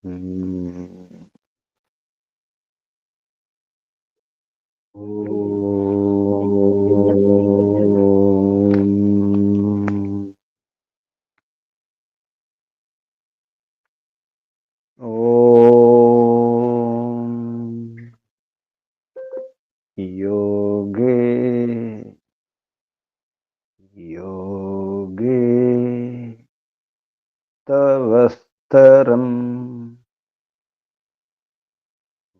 ॐ योगे योगे तवस्तरं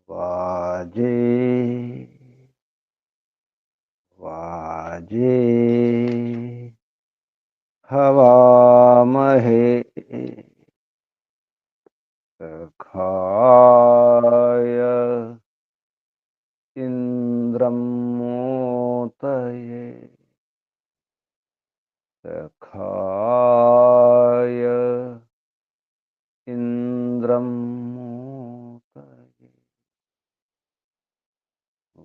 वाजे वाजे हवामहे सखाय इन्द्रं मोतये सखाय इन्द्रं मोतये ॐ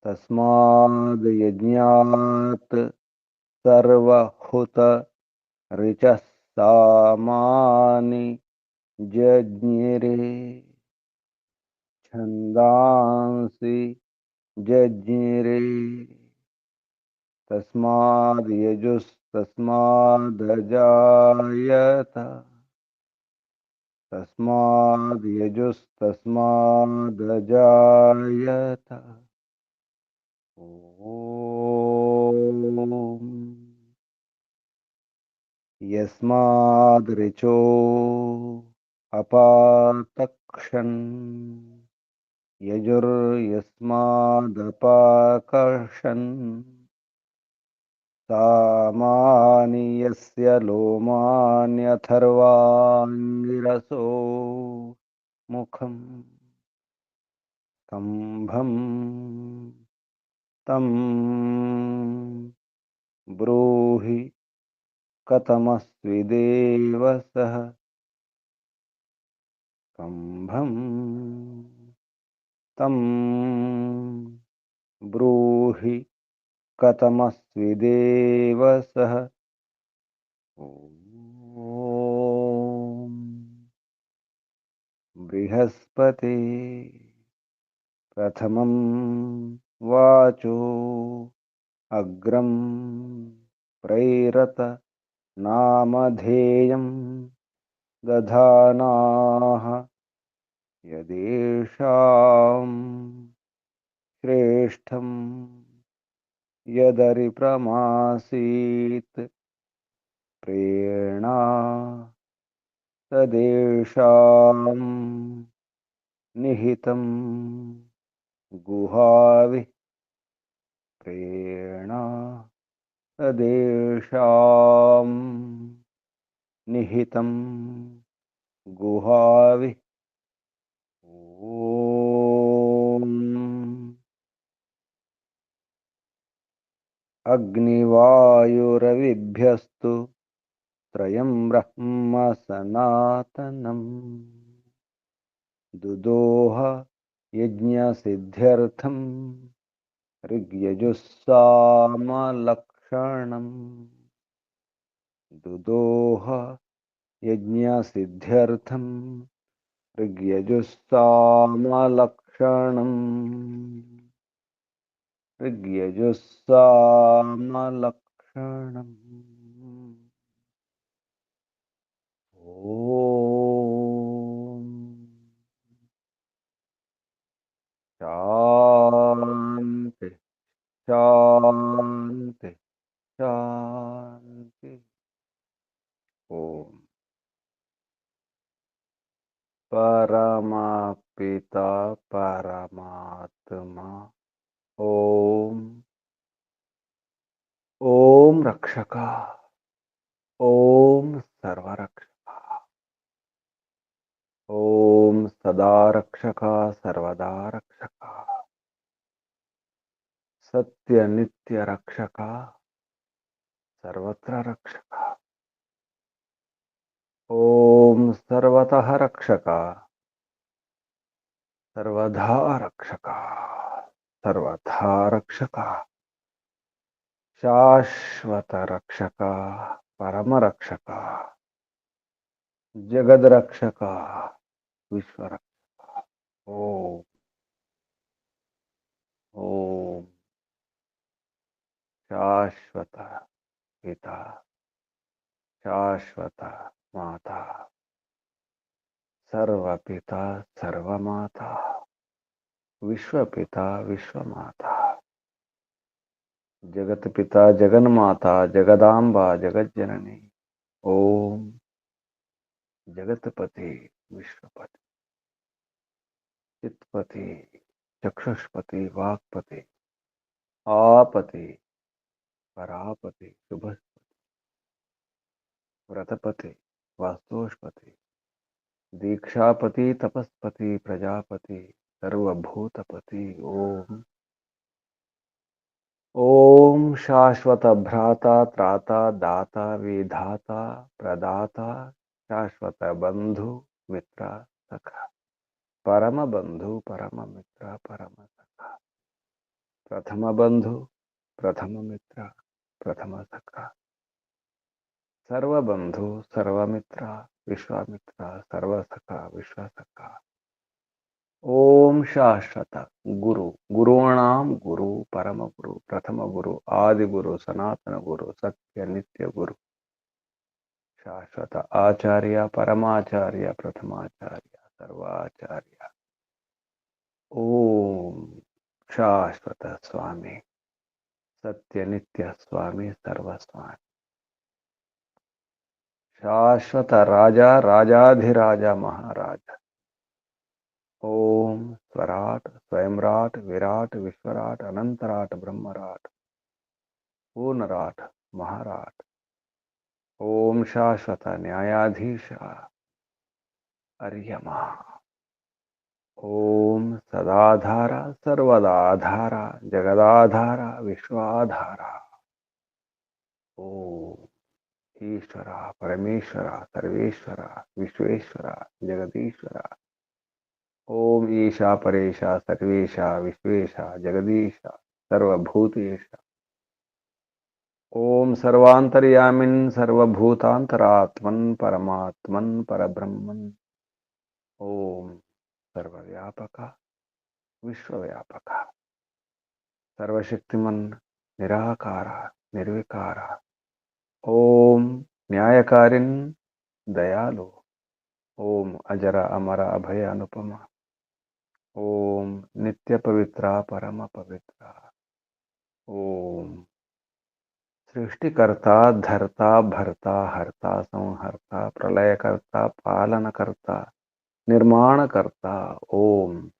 तस्माद् यज्ञात् सर्वहुत ऋचः सामानि जज्ञिरे छन्दांसि जज्ञिरे तस्माद्यजुस्तस्मादजायत तस्माद्यजुस्तस्मादजायत ॐ यस्मादृचो अपातक्षन् यजुर्यस्मादपाकर्षन् सामानि यस्य लोमान्यथर्वाङ्गिरसो मुखम् स्तम्भम् तं ब्रूहि कथमस्विदेव सः स्तम्भम् तं ब्रूहि कथमस्विदेव सः ॐ बृहस्पति प्रथमं वाचो अग्रं प्रैरत नामधेयं दधानाः यदेषां श्रेष्ठं यदरिप्रमासीत् प्रेरणा तदेषां निहितं गुहाविः प्रेरणा तदेषां निहितं गुहाविः ॐ अग्निवायुरविभ्यस्तु त्रयं ब्रह्म सनातनम् दुदोह यज्ञसिद्ध्यर्थं ऋग्यजुस्सामलक्षणम् दुदोह यज्ञसिद्ध्यर्थं ऋग्यजुस्सामलक्षणम् ऋग्यजुस्सामलक्षणम् ॐ शान्ति शान्ति शान्ति ॐ परमपिता परमात्मा ॐ ॐ रक्षका ॐ सर्वरक्षका ॐ सदा रक्षका सर्वदा रक्षका सत्यनित्य रक्षका सर्वत्र रक्षका ॐ सर्वतः रक्षका सर्वधा रक्षका सर्वथा रक्षका శాశ్వత రక్షక, పరమ రక్షక, జగద్రక్షక, విశ్వరక్షక. ఓం ఓం శాశ్వత పిత, శాశ్వత మాత, సర్వపిత సర్వమాత, విశ్వపిత విశ్వమాత, జగత్పిత జగన్మాత, జగదాంబ జగజ్జనని. ఓం జగత్పతి, విశ్వపతి, చిత్పతి, చక్షుష్పతి, వాక్పతి, आपति, परापति, शुभस्पति, व्रतपति, वास्तुष्पति, दीक्षापति, तपस्पति, प्रजापति, सर्वभूतपति. ओम ओम शाश्वत भ्राता, त्राता, दाता, विधाता, प्रदाता, शाश्वत बंधु, मित्र, सखा, परम बंधु, परम मित्र, परम सखा, प्रथम बंधु, प्रथम मित्र, प्रथम सखा, सर्वबंधु, सर्वमित्र, विश्वामित्र, सर्वसखा, विश्वसखा. ओम शाश्वत गुरु, गुरूणाम गुरु, परम गुरु, प्रथम गुरु, आदि गुरु, सनातन गुरु, सत्य नित्य गुरु, शाश्वत आचार्य, परमाचार्य, प्रथमाचार्य, सर्वाचार्य. ओम शाश्वत स्वामी, सत्य नित्य स्वामी, सर्वस्वामी, शाश्वत राजा, राजाधिराजा, महाराज. ओम स्वराट, स्वयंराट, विराट, विश्वराट, अनंतराट, ब्रह्मराट, पूर्णराट, महाराट. ओम शाश्वत न्यायाधीश, अर्यमा. ओम सदाधारा, सर्वदाधारा, जगदाधारा, विश्वाधारा. ओम ईश्वरा, परमेश्वरा, सर्वेश्वरा, विश्वेश्वरा, जगदीश्वरा. ओम ईशा, परेशा, सर्वेशा, विश्वेशा, जगदीशा, सर्वभूतेशा. ओम सर्वांतर्यामिन्, सर्वभूतांतरात्मन्, परमात्मन्, परब्रह्मन्. ओम सर्वव्यापक, विश्वव्यापक, सर्वशक्तिमन्, निराकार, निर्विकार. ओम न्यायकारिन्, दयालु. ओम अजर अमर अभय अनुपम. ओम नित्य पवित्रा, परम पवित्रा. ओम सृष्टिकर्ता, धर्ता, भर्ता, हर्ता, संहर्ता, प्रलयकर्ता, पालनकर्ता, निर्माणकर्ता. ओम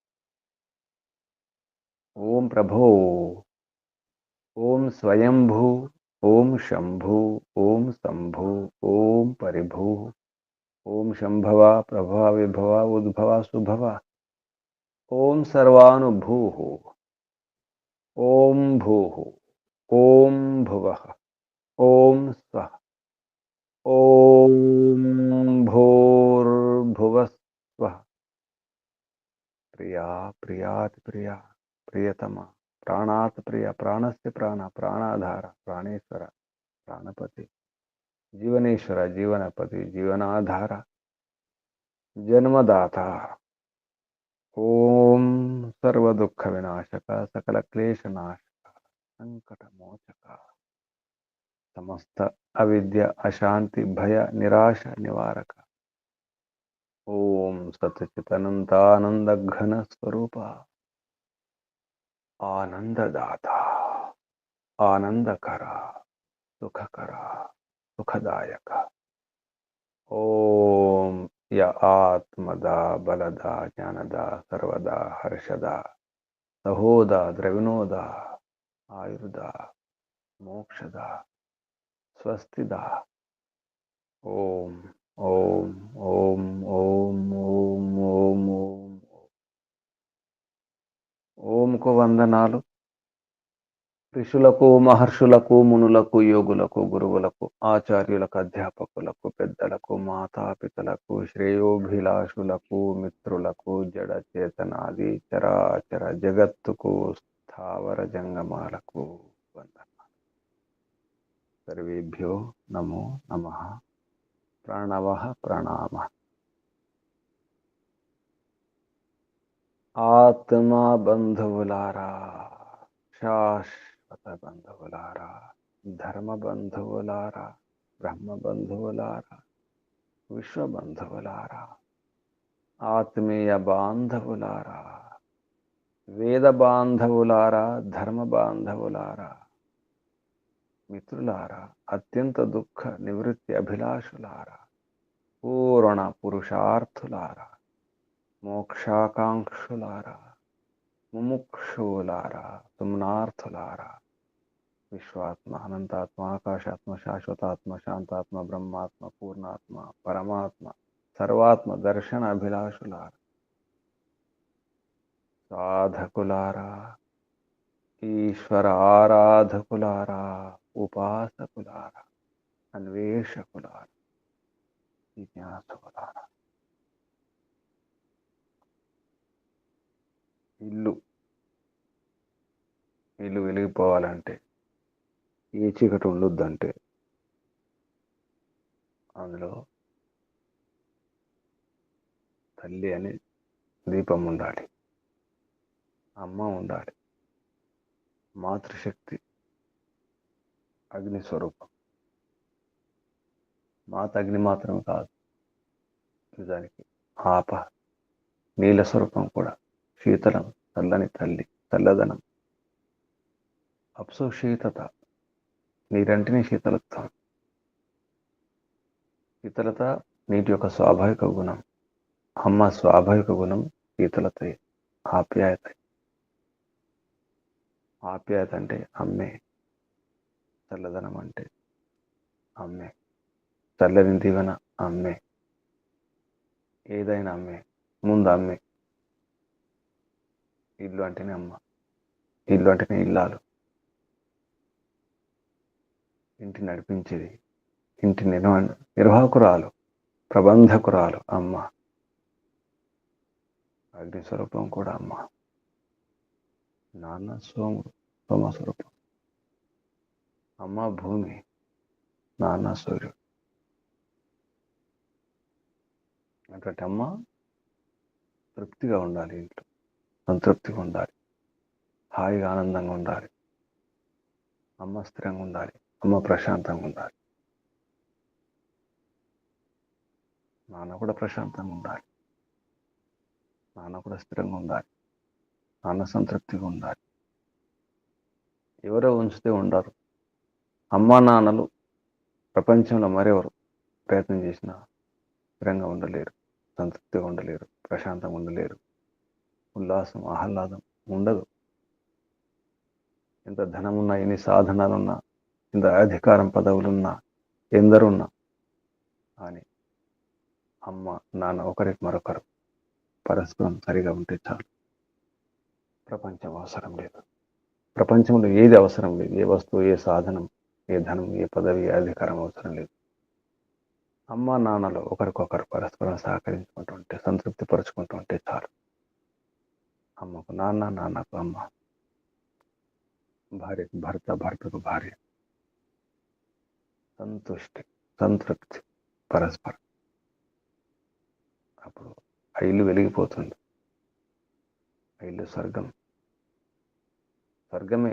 ओम प्रभो. ओम स्वयंभू, ओम शंभु, ओम शंभु, ओम परिभू, ओम शंभवा, प्रभवा, विभवा, उद्भवा, सुभवा. ओम सर्वानुभूः, ओम भूः, ओम भुवः, ओम स्वः, ओम भूर्भुवः स्वः. प्रिया, प्रियाति प्रिया, प्रियतमा, प्राणात् प्रिय, प्राणस्य प्राण, प्राणाधार, प्राणेश्वर, प्राणपति, जीवनेश्वर, जीवनपति, जीवनाधार, जन्मदाता. ओम सर्व दुख विनाशक, सकल क्लेश नाशक, संकट मोचक, समस्त अविद्या, अशांति, भय, निराशा निवारक. ओम सच्चिदानंद घन स्वरूप, आनंददाता, आनंदकरा, सुखकरा, सुखदायक. ओम य आत्मदा, बलदा, ज्ञानदा, सर्वदा, हर्षदा, सहोदा, द्रविणोदा, आयुर्दा, मोक्षदा, स्वस्तिदा. ओम ओम ओम ओम ओम ओम ओम. ఓం కు వందనాలు. ఋషులకు, మహర్షులకు, మునులకు, యోగులకు, గురువులకు, ఆచార్యులకు, అధ్యాపకులకు, పెద్దలకు, మాతాపితలకు, శ్రేయోభిలాషులకు, మిత్రులకు, జడ చేతనాది చరాచర జగత్తుకు, స్థావర జంగమాలకు వందనాలు. సర్వేభ్యో నమో నమః. ప్రణవః ప్రణామః. ఆత్మా బంధువులారా, శాశ్వత బంధువులారా, ధర్మ బంధువులారా, బ్రహ్మ బంధువులారా, విశ్వ బంధువులారా, ఆత్మీయ బాంధవులారా, వేద బాంధవులారా, ధర్మ బాంధవులారా, మిత్రులారా, అత్యంత దుఃఖ నివృత్తి అభిలాషులారా, పూర్ణ పురుషార్థులారా, మోక్షాకాంక్షులారా, ముముక్షువులారా, సుమ్నార్థులారా, విశ్వాత్మ, అనంతాత్మ, ఆకాశాత్మ, శాశ్వతాత్మ, శాంతాత్మ, బ్రహ్మాత్మ, పూర్ణాత్మ, పరమాత్మ, సర్వాత్మ దర్శన అభిలాషులారా, సాధకులారా, ఈశ్వర ఆరాధకులారా, ఉపాసకులారా, అన్వేషకులారా, జిజ్ఞాసుకులారా. ఇల్లు వెలిగిపోవాలంటే, ఏ చీకటి ఉండొద్దంటే అందులో తల్లి అని దీపం ఉండాలి, అమ్మ ఉండాలి, మాతృశక్తి అగ్ని స్వరూపం. మాత అగ్ని మాత్రం కాదు, నిజానికి ఆప నీల స్వరూపం కూడా. శీతలం, చల్లని తల్లి, చల్లదనం, అప్సు శీతత, నీరంటిని శీతలత్వం. శీతలత నీటి యొక్క స్వాభావిక గుణం. అమ్మ స్వాభావిక గుణం శీతలత, ఆప్యాయత. ఆప్యాయత అంటే అమ్మే, చల్లదనం అంటే అమ్మే, చల్లని దీవెన అమ్మే, ఏదైనా అమ్మే, ముందు అమ్మే. ఇల్లు అంటేనే అమ్మ, ఇల్లు అంటేనే ఇల్లాలు, ఇంటిని నడిపించేది, ఇంటి నిర్వాహకురాలు, ప్రబంధకురాలు అమ్మ. అగ్ని స్వరూపం కూడా అమ్మ. నాన్న సోమస్వరూపం. అమ్మ భూమి, నాన్న సూర్యుడు. అటువంటి అమ్మ తృప్తిగా ఉండాలి, ఇంట్లో సంతృప్తిగా ఉండాలి, హాయిగా ఆనందంగా ఉండాలి. అమ్మ స్థిరంగా ఉండాలి, అమ్మ ప్రశాంతంగా ఉండాలి. నాన్న కూడా ప్రశాంతంగా ఉండాలి, నాన్న కూడా స్థిరంగా ఉండాలి, నాన్న సంతృప్తిగా ఉండాలి. ఎవరో ఉంచితే ఉండరు. అమ్మా నాన్నలు ప్రపంచంలో మరెవరు ప్రయత్నం చేసినా స్థిరంగా ఉండలేరు, సంతృప్తిగా ఉండలేరు, ప్రశాంతంగా ఉండలేరు. ఉల్లాసం, ఆహ్లాదం ఉండదు. ఎంత ధనమున్నా, ఎన్ని సాధనాలున్నా, ఎంత అధికారం, పదవులున్నా, ఎందరున్నా కానీ అమ్మ నాన్న ఒకరికి మరొకరు పరస్పరం సరిగా ఉంటే చాలు. ప్రపంచం అవసరం లేదు. ప్రపంచంలో ఏది అవసరం లేదు. ఏ వస్తువు, ఏ సాధనం, ఏ ధనం, ఏ పదవి, ఏ అధికారం అవసరం లేదు. అమ్మ నాన్నలు ఒకరికొకరు పరస్పరం సహకరించుకుంటూ ఉంటే, సంతృప్తి పరుచుకుంటూ ఉంటే చాలు. అమ్మకు నాన్న, నాన్నకు అమ్మ, భార్యకు భర్త, భర్తకు భార్య. సంతుష్టి, సంతృప్తి పరస్పరం. అప్పుడు ఆ ఇల్లు వెలిగిపోతుంది. ఆ ఇల్లు స్వర్గం. స్వర్గమే,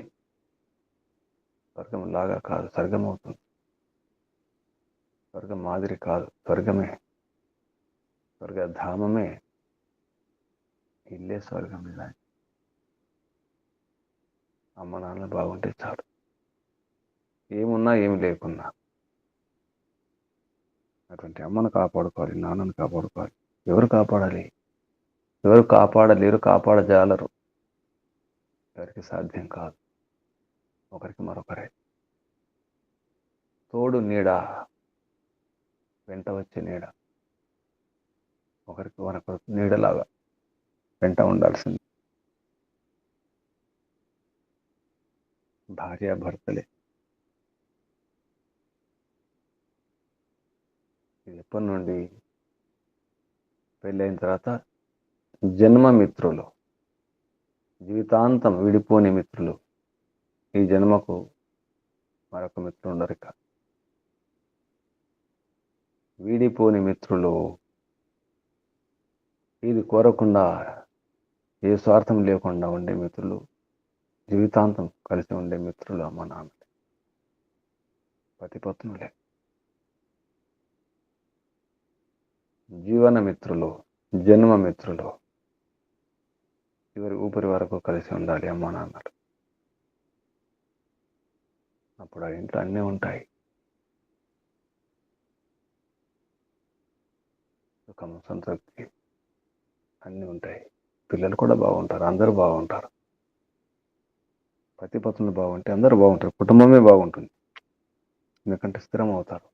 స్వర్గం లాగా కాదు, స్వర్గం అవుతుంది. స్వర్గం మాదిరి కాదు, స్వర్గమే, స్వర్గధామమే. ఇల్లే స్వర్గం. నిజానికి అమ్మ నాన్న బాగుంటే చాలు. ఏమున్నా ఏమి లేకున్నా అటువంటి అమ్మను కాపాడుకోవాలి, నాన్నను కాపాడుకోవాలి. ఎవరు కాపాడాలి? ఎవరు కాపాడలేరు, కాపాడజాలరు. ఎవరికి సాధ్యం కాదు. ఒకరికి మరొకరే. తోడు నీడ, వెంట వచ్చే నీడ. ఒకరికి మరొకరు నీడలాగా వెంట ఉండాల్సింది. భార్య భర్తలే. ఇది ఎప్పటి నుండి? పెళ్ళైన తర్వాత జన్మ మిత్రులు, జీవితాంతం విడిపోని మిత్రులు. ఈ జన్మకు మరొక మిత్రులు ఉండరు ఇక. వీడిపోని మిత్రులు, ఇది కోరకుండా ఏ స్వార్థం లేకుండా ఉండే మిత్రులు, జీవితాంతం కలిసి ఉండే మిత్రులు అమ్మ నాన్న, పతిపత్నులే. జీవన మిత్రులు, జన్మ మిత్రులు, చివరి ఊపిరి వరకు కలిసి ఉండాలి అమ్మ నాన్నలు. అప్పుడు ఆ ఇంట్లో అన్నీ ఉంటాయి. సుఖం, సంతృప్తి అన్నీ ఉంటాయి. పిల్లలు కూడా బాగుంటారు, అందరూ బాగుంటారు. పతిపత్నులు బాగుంటే అందరూ బాగుంటారు, కుటుంబమే బాగుంటుంది. ఎందుకంటే స్థిరం అవుతారు.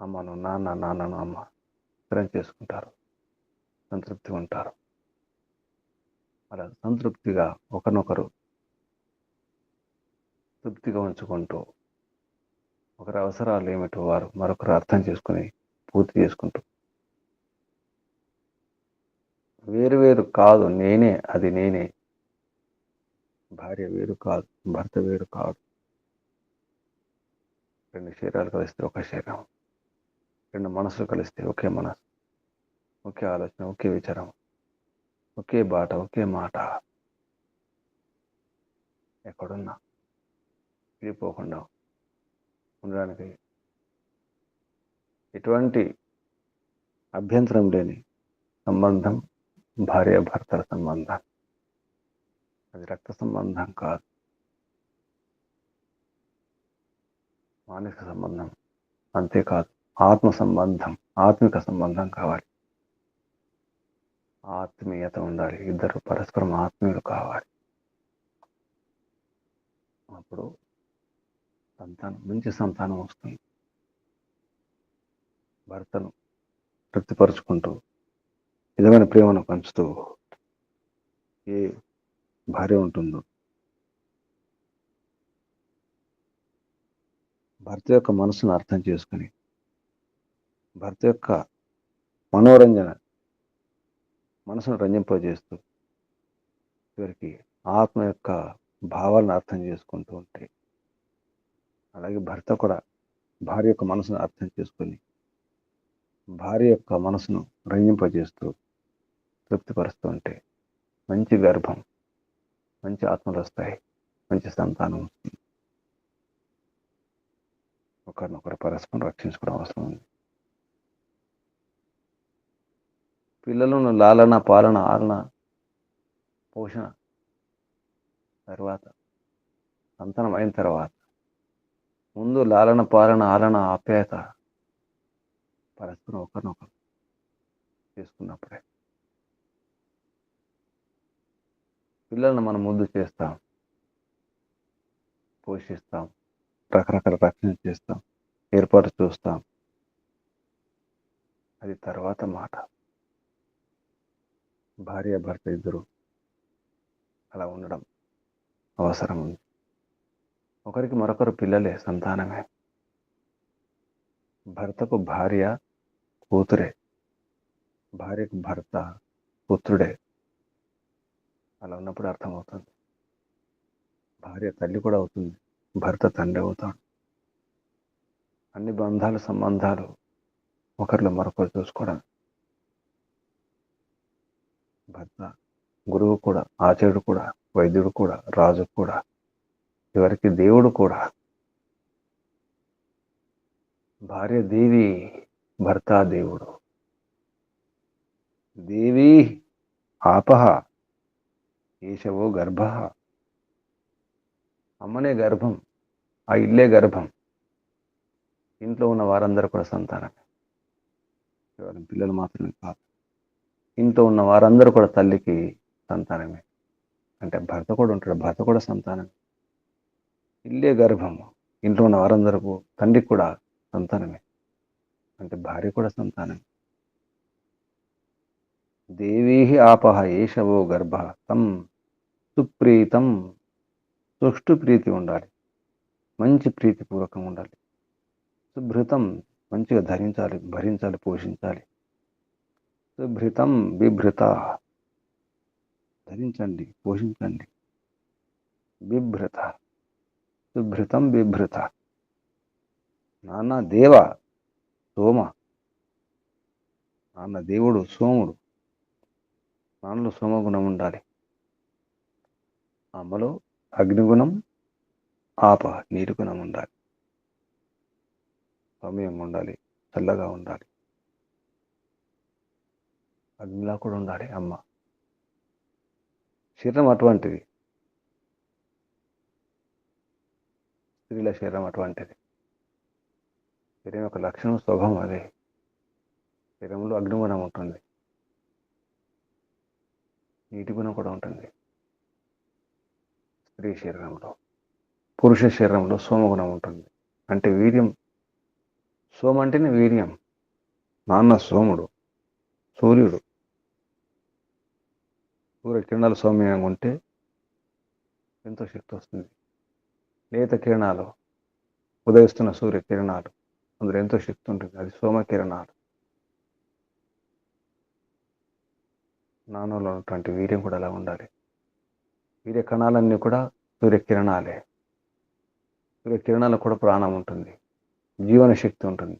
అమ్మను నాన్న, నాన్నను అమ్మ స్థిరం చేసుకుంటారు, సంతృప్తిగా ఉంటారు. అలా సంతృప్తిగా ఒకరినొకరు తృప్తిగా ఉంచుకుంటూ, ఒకరి అవసరాలు ఏమిటో వారు మరొకరు అర్థం చేసుకుని పూర్తి చేసుకుంటూ, వేరు వేరు కాదు, నేనే అది నేనే. భార్య వేరు కాదు, భర్త వేరు కాదు. రెండు శరీరాలు కలిస్తే ఒక శరీరం, రెండు మనసులు కలిస్తే ఒకే మనసు, ఒకే ఆలోచన, ఒకే విచారం, ఒకే బాట, ఒకే మాట. ఎక్కడున్నా విడిపోకుండా ఉండడానికి ఎటువంటి అభ్యంతరం లేని సంబంధం భార్యాభర్తల సంబంధం. అది రక్త సంబంధం కాదు, మానసిక సంబంధం. అంతేకాదు, ఆత్మ సంబంధం, ఆత్మిక సంబంధం కావాలి. ఆత్మీయత ఉండాలి, ఇద్దరు పరస్పరం ఆత్మీయులు కావాలి. అప్పుడు సంతానం, మంచి సంతానం వస్తుంది. భర్తను తృప్తిపరుచుకుంటూ, నిజమైన ప్రేమను పంచుతూ ఏ భార్య ఉంటుందో, భర్త యొక్క మనసును అర్థం చేసుకుని, భర్త యొక్క మనోరంజన మనసును రంజింపజేస్తూ, చివరికి ఆత్మ యొక్క భావాలను అర్థం చేసుకుంటూ ఉంటే, అలాగే భర్త కూడా భార్య యొక్క మనసును అర్థం చేసుకొని, భార్య యొక్క మనసును రంజింపజేస్తూ తృప్తిపరుస్తూ ఉంటే మంచి గర్భం, మంచి ఆత్మలు వస్తాయి, మంచి సంతానం వస్తుంది. ఒకరినొకరు పరస్పరం రక్షించుకోవడం అవసరం ఉంది. పిల్లలను లాలన, పాలన, ఆలన, పోషణ తర్వాత, సంతానం అయిన తర్వాత, ముందు లాలన, పాలన, ఆలన, ఆప్యాయత పరస్పరం ఒకరినొకరు చేసుకున్నప్పుడే పిల్లలను మనం ముద్దు చేస్తాం, పోషిస్తాం, రకరకాల రక్షణ చేస్తాం, ఏర్పాటు చూస్తాం. అది తర్వాత మాట. భార్య భర్త ఇద్దరు అలా ఉండడం అవసరం ఉంది. ఒకరికి మరొకరు పిల్లలే, సంతానమే. భర్తకు భార్య కూతురే, భార్యకు భర్త పుత్రుడే. అలా ఉన్నప్పుడు అర్థమవుతుంది. భార్య తల్లి కూడా అవుతుంది, భర్త తండ్రి అవుతాడు. అన్ని బంధాలు, సంబంధాలు ఒకరిలో మరొకరు చూసుకోవడం. భర్త గురువు కూడా, ఆచార్యుడు కూడా, వైద్యుడు కూడా, రాజు కూడా, చివరికి దేవుడు కూడా. భార్య దేవి, భర్త దేవుడు. దేవి ఆపహ ఏషవో గర్భ. అమ్మనే గర్భం, ఆ ఇల్లే గర్భం. ఇంట్లో ఉన్న వారందరూ కూడా సంతానమే, కేవలం పిల్లలు మాత్రమే కాదు. ఇంట్లో ఉన్న వారందరూ కూడా తల్లికి సంతానమే. అంటే భర్త కూడా ఉంటాడు, భర్త కూడా సంతానమే. ఇల్లే గర్భము, ఇంట్లో ఉన్న వారందరూ తండ్రికి కూడా సంతానమే. అంటే భార్య కూడా సంతానమే. దేవీ ఆపహ ఏషవో గర్భ తం సుప్రీతం. సుష్టు ప్రీతి ఉండాలి, మంచి ప్రీతిపూర్వకంగా ఉండాలి. సుభృతం, మంచిగా ధరించాలి, భరించాలి, పోషించాలి. సుభృతం బిభృత, ధరించండి, పోషించండి. బిభృత, సుభృతం బిభృత. నాన్న దేవ, సోమ. నాన్న దేవుడు సోముడు. నాన్నలో సోమగుణం ఉండాలి. అమ్మలో అగ్నిగుణం, ఆప నీటి గుణం ఉండాలి. సౌమ్యంగా ఉండాలి, చల్లగా ఉండాలి. అగ్నిలా కూడా ఉండాలి అమ్మ. శరీరం అటువంటిది, స్త్రీల శరీరం అటువంటిది. శరీరం యొక్క లక్షణం, స్వభావం అదే. శరీరంలో అగ్నిగుణం ఉంటుంది, నీటి గుణం కూడా ఉంటుంది స్త్రీ శరీరంలో. పురుష శరీరంలో సోమగుణం ఉంటుంది, అంటే వీర్యం. సోమ అంటేనే వీర్యం. నాన్న సోముడు, సూర్యుడు. సూర్యకిరణాలు సౌమ్యంగా ఉంటే ఎంతో శక్తి వస్తుంది. లేత కిరణాలు, ఉదయిస్తున్న సూర్యకిరణాలు, అందులో ఎంతో శక్తి ఉంటుంది. అది సోమకిరణాలు. నాన్నలో ఉన్నటువంటి వీర్యం కూడా అలా ఉండాలి. వీర్య కణాలన్నీ కూడా సూర్యకిరణాలే. సూర్యకిరణాలకు కూడా ప్రాణం ఉంటుంది, జీవన శక్తి ఉంటుంది.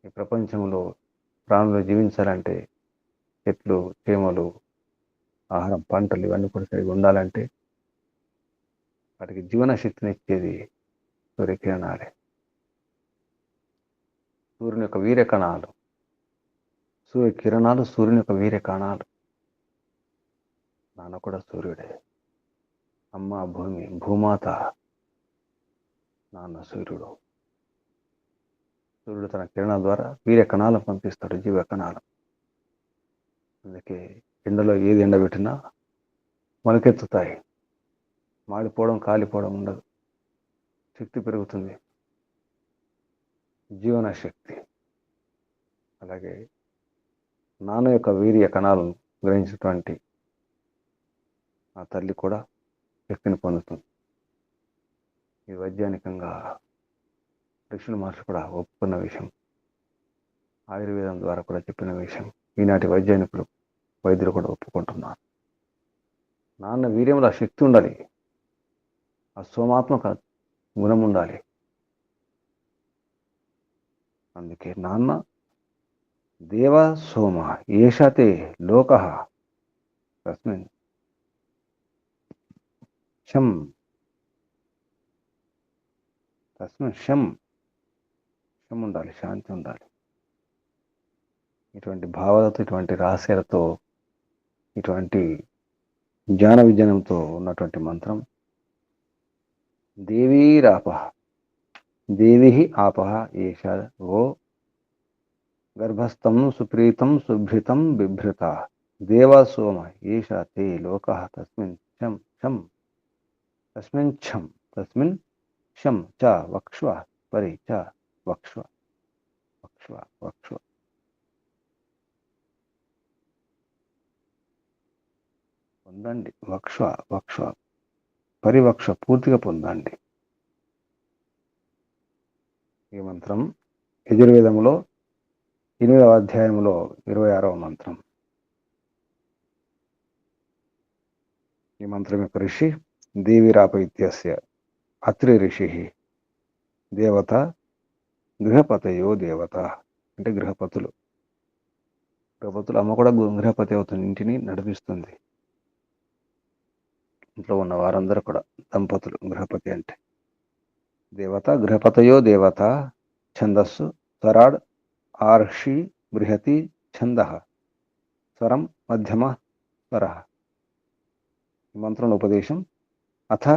ఈ ప్రపంచంలో ప్రాణులు జీవించాలంటే, చెట్లు, చేమలు, ఆహారం, పంటలు ఇవన్నీ కూడా సరిగా ఉండాలంటే వాటికి జీవన శక్తిని ఇచ్చేది సూర్యకిరణాలే. సూర్యుని యొక్క వీర్య కణాలు, సూర్యకిరణాలు సూర్యుని యొక్క వీర్య కణాలు. నాన్న కూడా సూర్యుడే. అమ్మ భూమి, భూమాత. నాన్న సూర్యుడు. సూర్యుడు తన కిరణాల ద్వారా వీర్య కణాలను పంపిస్తాడు, జీవ కణాలు. అందుకే ఎండలో ఏది ఎండబెట్టినా మొలకెత్తుతాయి. మాడిపోవడం, కాలిపోవడం ఉండదు. శక్తి పెరుగుతుంది, జీవన శక్తి. అలాగే నాన్న యొక్క వీర్య కణాలను గ్రహించినటువంటి ఆ తల్లి కూడా శక్తిని పొందుతుంది. ఈ వైజ్ఞానికంగా ఋషుల మహర్షి కూడా ఒప్పుకున్న విషయం, ఆయుర్వేదం ద్వారా కూడా చెప్పిన విషయం. ఈనాటి వైజ్ఞానికులు, వైద్యులు కూడా ఒప్పుకుంటున్నారు. నాన్న వీర్యంలో ఆ శక్తి ఉండాలి, ఆ సోమాత్మక గుణం ఉండాలి. అందుకే నాన్న దేవ సోమ ఏషతే లోక తస్మిన్ శం తస్మిన్ శం శం ఉండాలి, శాంతి ఉండాలి. ఇటువంటి భావాలతో, ఇటువంటి రహస్యాలతో, ఇటువంటి జ్ఞాన విజ్ఞానంతో ఉన్నటువంటి మంత్రం దేవీరాప. దేవి ఆప ఏష ఓ గర్భస్థం సుప్రీతం సుభృతం బిభృత దేవ సోమ ఏష తే లోక తస్మిన్ శం శం తస్మిన్ ఛం తస్మిన్ శం చ వక్ష్వ పరి చ వక్ష్వ వక్ష్వ వక్ష్వ. పొందండి, వక్ష్వ వక్ష్వ పరివక్ష పూర్తిగా పొందండి. ఈ మంత్రం యజుర్వేదంలో 8వ అధ్యాయంలో 26వ మంత్రం. ఈ మంత్రం యొక్క ఋషి దేవీరాప ఇత్యస్య అత్రి ఋషి. దేవత గృహపతయో దేవత, అంటే గృహపతులు. గృహపతులు, అమ్మ కూడా గృహపతి అవుతుంది, ఇంటిని నడిపిస్తుంది. ఇంట్లో ఉన్న వారందరూ కూడా దంపతులు. గృహపతి అంటే దేవత. గృహపతయో దేవత. ఛందస్సు స్వరాడ్ ఆర్షి బృహతి ఛంద స్వరం మధ్యమ స్వర. ఈ మంత్రంలో ఉపదేశం. అథ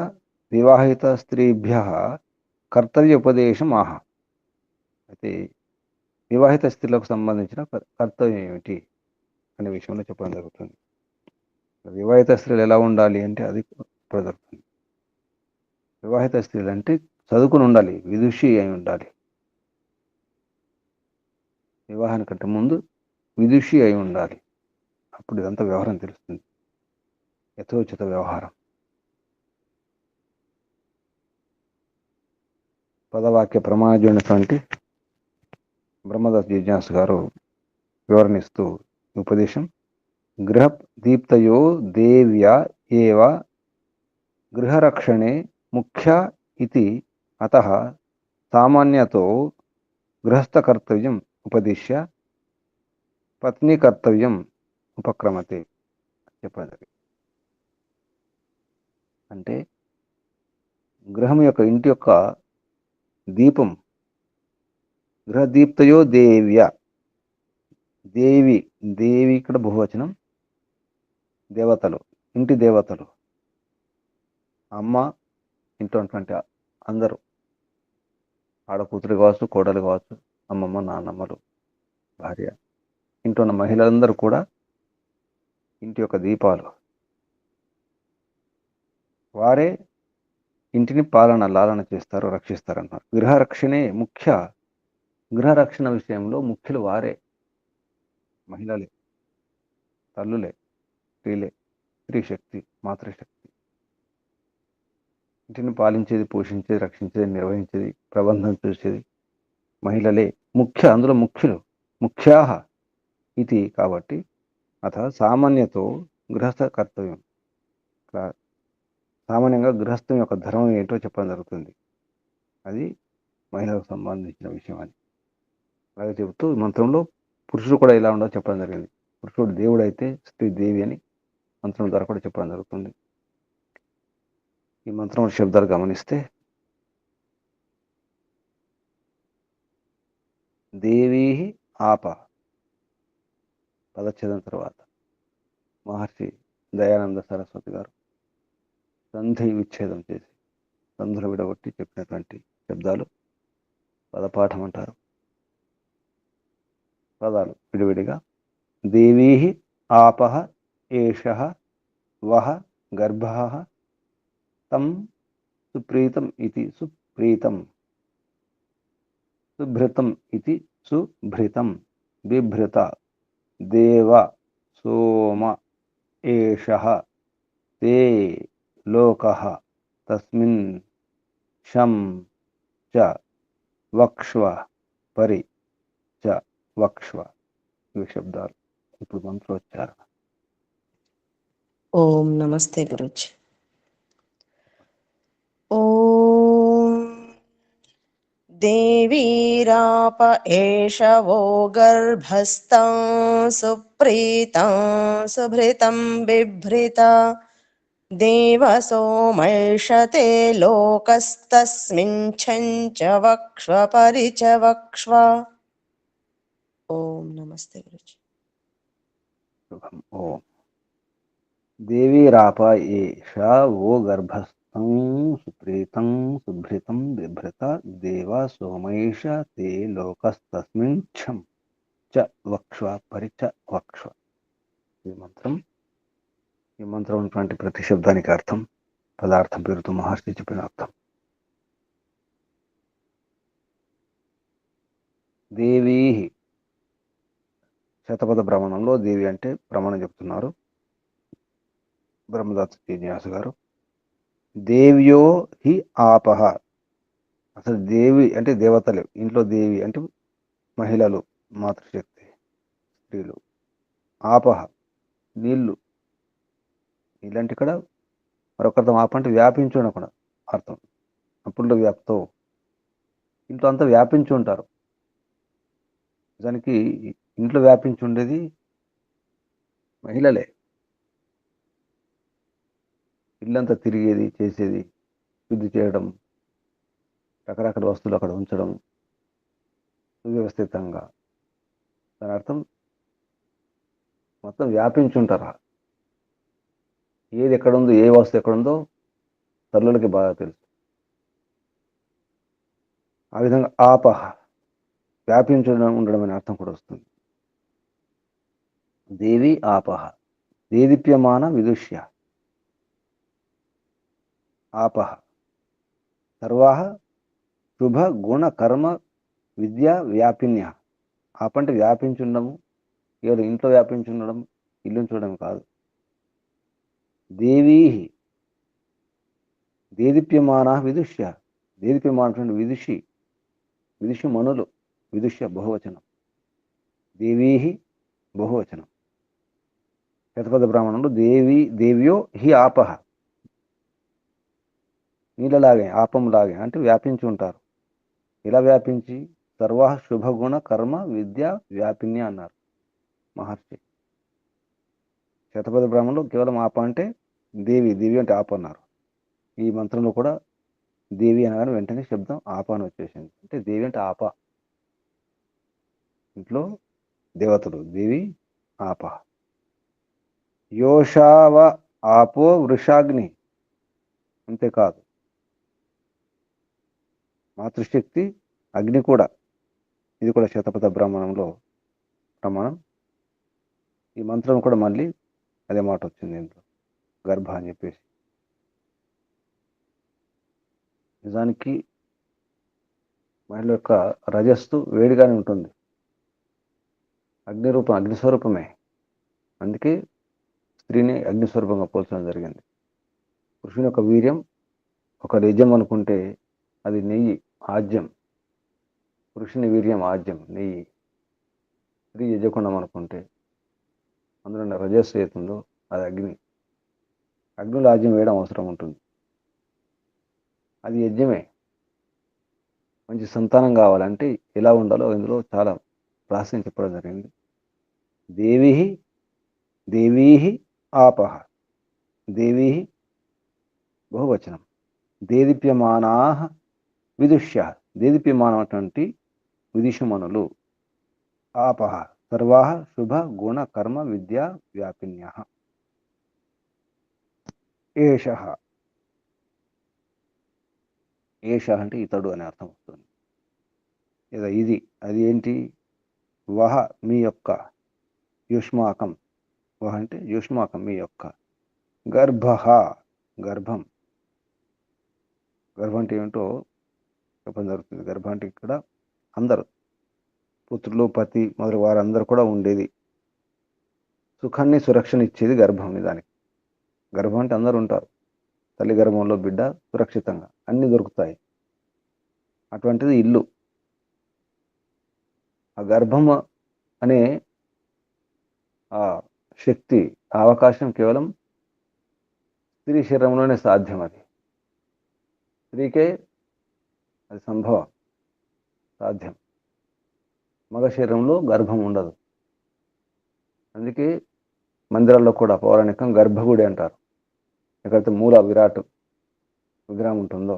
వివాహిత స్త్రీభ్య కర్తవ్య ఉపదేశం ఆహ. అయితే వివాహిత స్త్రీలకు సంబంధించిన కర్తవ్యం ఏమిటి అనే విషయంలో చెప్పడం జరుగుతుంది. వివాహిత స్త్రీలు ఎలా ఉండాలి అంటే అది చెప్పడం జరుగుతుంది. వివాహిత స్త్రీలు అంటే చదువుకుని ఉండాలి, విదుషి అయి ఉండాలి. వివాహానికంటే ముందు విదుషి అయి ఉండాలి. అప్పుడు ఇదంతా వ్యవహారం తెలుస్తుంది, యథోచిత వ్యవహారం. పదవాక్య ప్రమాణమైనటువంటి బ్రహ్మదాస్ జిజ్ఞాసు గారు వివరణిస్తూ ఉపదేశం. గృహ దీప్తయో దేవ్య ఏవ గృహరక్షణే ముఖ్య ఇతి అతః సామాన్యతో గృహస్థ కర్తవ్యం ఉపదిశ్య పత్ని కర్తవ్యం ఉపక్రమతే చెప్పండి. అంటే గృహం యొక్క ఇంటి యొక్క దీపం, గృహదీప్తయో దేవ్య, దేవి, దేవి ఇక్కడ బహువచనం, దేవతలు, ఇంటి దేవతలు, అమ్మ, ఇంట్లో ఉన్నటువంటి అందరూ, ఆడకూతురు కావచ్చు, కోడలు కావచ్చు, అమ్మమ్మ, నాన్నమ్మలు, భార్య, ఇంట్లో ఉన్న మహిళలందరూ కూడా ఇంటి యొక్క దీపాలు. వారే ఇంటిని లాలన చేస్తారు, రక్షిస్తారు అన్నారు. గృహరక్షణే ముఖ్య. గృహరక్షణ విషయంలో ముఖ్యులు వారే, మహిళలే, తల్లులే, స్త్రీలే, స్త్రీ శక్తి, మాతృశక్తి. ఇంటిని పాలించేది, పోషించేది, రక్షించేది, నిర్వహించేది, ప్రబంధం చూసేది మహిళలే ముఖ్య. అందులో ముఖ్యులు, ముఖ్యాహ ఇది. కాబట్టి అత సామాన్యతో గృహస్థ కర్తవ్యం, సామాన్యంగా గృహస్థం యొక్క ధర్మం ఏంటో చెప్పడం జరుగుతుంది. అది మహిళలకు సంబంధించిన విషయం అని అలాగే చెబుతూ ఈ మంత్రంలో పురుషుడు కూడా ఇలా ఉండదో చెప్పడం జరిగింది. పురుషుడు దేవుడు అయితే స్త్రీ దేవి అని మంత్రం ద్వారా కూడా చెప్పడం జరుగుతుంది. ఈ మంత్రం శబ్దాలు గమనిస్తే దేవీ ఆప పదచ్ఛేదం తర్వాత మహర్షి దయానంద సరస్వతి గారు సంధి విచ్ఛేదం చేసి సంధులు విడగొట్టి చెప్పినటువంటి శబ్దాలు పదపాఠం అంటారు. పదాలు విడివిడిగా దేవీ ఆపః ఏషః వః గర్భః తం సుప్రీతం ఇతి సుప్రీతం, సుభృతం ఇతి సుభృతం, బిభృత దేవ సోమ ఏషః తే లోకః తస్మిన్ శం చ వక్ష్వ పరి చ వక్ష్వ. ఇవి శబ్దాలు. ఇప్పుడు మంత్రోచ్చారణ. ఓం నమస్తే గురుజీ. ఓం దేవీరాప ఏషవో గర్భస్థం సుప్రీతం సుభృతం బిభ్రిత దేవ సోమైషతే లోకస్తస్మిన్ ఛంచ వక్ష్వ పరి చ వక్ష్వ. ఓం నమస్తే గురుజీ. ఓం దేవీరాప ఏష ఓ గర్భస్థం సుప్రీతం సుభృతం బిభ్రత దేవ సోమైష తే లోకస్తస్మిన్ ఛం చ వక్ష్వ పరి చ వక్ష్వ. ఈ మంత్రం ఉన్నటువంటి ప్రతి శబ్దానికి అర్థం, పదార్థం పేరుతో మహర్షి చెప్పిన అర్థం. దేవీ శతపథ భ్రమణంలో దేవి అంటే భ్రమణం చెప్తున్నారు బ్రహ్మదత్త శ్రీనివాస గారు. దేవ్యో హి ఆపహ, అసలు దేవి అంటే దేవతలు, ఇంట్లో దేవి అంటే మహిళలు, మాతృశక్తి, స్త్రీలు. ఆపహ నీళ్లు, నీళ్ళంటే ఇక్కడ మరొక అర్థం. ఆప అంటే వ్యాపించి ఉండకుండా అర్థం. అప్పుడు వ్యాప్తో, ఇంట్లో అంతా వ్యాపించి ఉంటారు. దానికి ఇంట్లో వ్యాపించి ఉండేది మహిళలే. ఇల్లంతా తిరిగేది, చేసేది, శుద్ధి చేయడం, రకరకాల వస్తువులు అక్కడ ఉంచడం సువ్యవస్థితంగా. దాని అర్థం మొత్తం వ్యాపించి ఉంటారు. ఏది ఎక్కడుందో, ఏ వస్తువు ఎక్కడుందో తల్లులకి బాగా తెలుసు. ఆ విధంగా ఆపహ వ్యాపించడం, ఉండడం అనే అర్థం కూడా వస్తుంది. దేవి ఆపహ దేదీప్యమాన విదుష్య ఆపహ సర్వాహ శుభ గుణ కర్మ విద్యా వ్యాపిన్య. ఆపంటే వ్యాపించి ఉండము, ఏదో ఇంట్లో వ్యాపించి ఉండడం, ఇల్లు చూడడం కాదు. దేవీ దేదీప్యమాన విదుష్య, దేదీప్యమాన విదుషి, విదుషి మనులు, విదుష్య బహువచనం, దేవీ బహువచనం. శతపథ బ్రాహ్మణంలో దేవ్యో హి ఆపహ, నీళ్ళలాగే, ఆపంలాగే అంటే వ్యాపించి ఉంటారు. ఇలా వ్యాపించి సర్వ శుభగుణ కర్మ విద్య వ్యాపిన్య అన్నారు మహర్షి. శతపథ బ్రాహ్మణంలో కేవలం ఆప అంటే దేవి, దేవి అంటే ఆప అన్నారు. ఈ మంత్రంలో కూడా దేవి అనగానే వెంటనే శబ్దం ఆప అని వచ్చేసింది. అంటే దేవి అంటే ఆప, ఇంట్లో దేవతలు, దేవి ఆప. యోషావ ఆపో వృషాగ్ని, అంతేకాదు మాతృశక్తి అగ్ని కూడా. ఇది కూడా శతపథ బ్రాహ్మణంలో ప్రమాణం. ఈ మంత్రం కూడా మళ్ళీ అదే మాట వచ్చింది ఇంట్లో, గర్భ అని చెప్పేసి. నిజానికి మహిళ యొక్క రజస్సు వేడిగానే ఉంటుంది, అగ్నిరూపం, అగ్నిస్వరూపమే. అందుకే స్త్రీని అగ్నిస్వరూపంగా పోల్చడం జరిగింది. పురుషుని యొక్క వీర్యం ఒక నిజం అనుకుంటే అది నెయ్యి, ఆజ్యం. పురుషుని వీర్యం ఆజ్యం, నెయ్యి. స్త్రీ యజకుండం అనుకుంటే అందులో ఉన్న రజస్సు ఏతుందో అది అగ్ని. అగ్నిలో ఆజ్యం వేయడం అవసరం ఉంటుంది, అది యజ్ఞమే. మంచి సంతానం కావాలంటే ఎలా ఉండాలో ఇందులో చాలా రహస్యం చెప్పడం జరిగింది. దేవీ దేవీ ఆపహ, దేవీ బహువచనం. దేదీప్యమానా విదుష్య, దేదీప్యమానటువంటి విదుషమనులు. ఆపహ సర్వా శుభ గుణ కర్మ విద్యా వ్యాపిన్య. ఏష, ఏష అంటే ఇతడు అనే అర్థం వస్తుంది, లేదా ఇది. అది ఏంటి? వహ మీ యొక్క, యుష్మాకం, వహ అంటే యుష్మాకం మీ యొక్క, గర్భ గర్భం. గర్భం అంటే ఏమిటో చెప్పడం జరుగుతుంది. గర్భం అంటే ఇక్కడ అందరూ పుత్రులు, పతి మొదలు వారందరూ కూడా ఉండేది. సుఖాన్ని సురక్షణ ఇచ్చేది గర్భం. దానికి గర్భం అంటే అందరూ ఉంటారు. తల్లి గర్భంలో బిడ్డ సురక్షితంగా అన్ని దొరుకుతాయి. అటువంటిది ఇల్లు. ఆ గర్భం అనే ఆ శక్తి, ఆ అవకాశం కేవలం స్త్రీ శరీరంలోనే సాధ్యం. అది స్త్రీకే అది సంభవం, సాధ్యం. మగ శరీరంలో గర్భం ఉండదు. అందుకే మందిరాల్లో కూడా పౌరాణికం గర్భగుడి అంటారు. ఎక్కడైతే మూల విరాట్ విగ్రహం ఉంటుందో,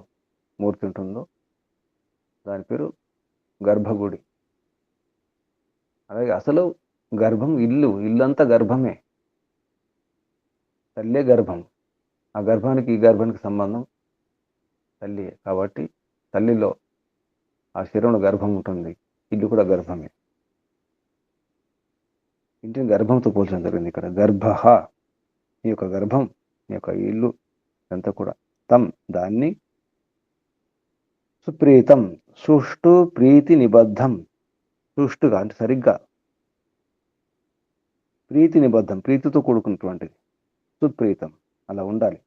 మూర్తి ఉంటుందో దాని పేరు గర్భగుడి. అలాగే అసలు గర్భం ఇల్లు, ఇల్లంతా గర్భమే, తల్లే గర్భం. ఆ గర్భానికి ఈ గర్భానికి సంబంధం తల్లి. కాబట్టి తల్లిలో ఆ శరీరంలో గర్భం ఉంటుంది, ఇల్లు కూడా గర్భమే. ఇంటిని గర్భంతో పోల్చడం జరిగింది ఇక్కడ. గర్భ, ఈ యొక్క గర్భం, ఈ యొక్క ఇల్లు అంతా కూడా. తం దాన్ని, సుప్రీతం సుష్టు ప్రీతి నిబద్ధం, సుష్టుగా అంటే సరిగ్గా, ప్రీతి నిబద్ధం ప్రీతితో కూడుకున్నటువంటిది, సుప్రీతం అలా ఉండాలి.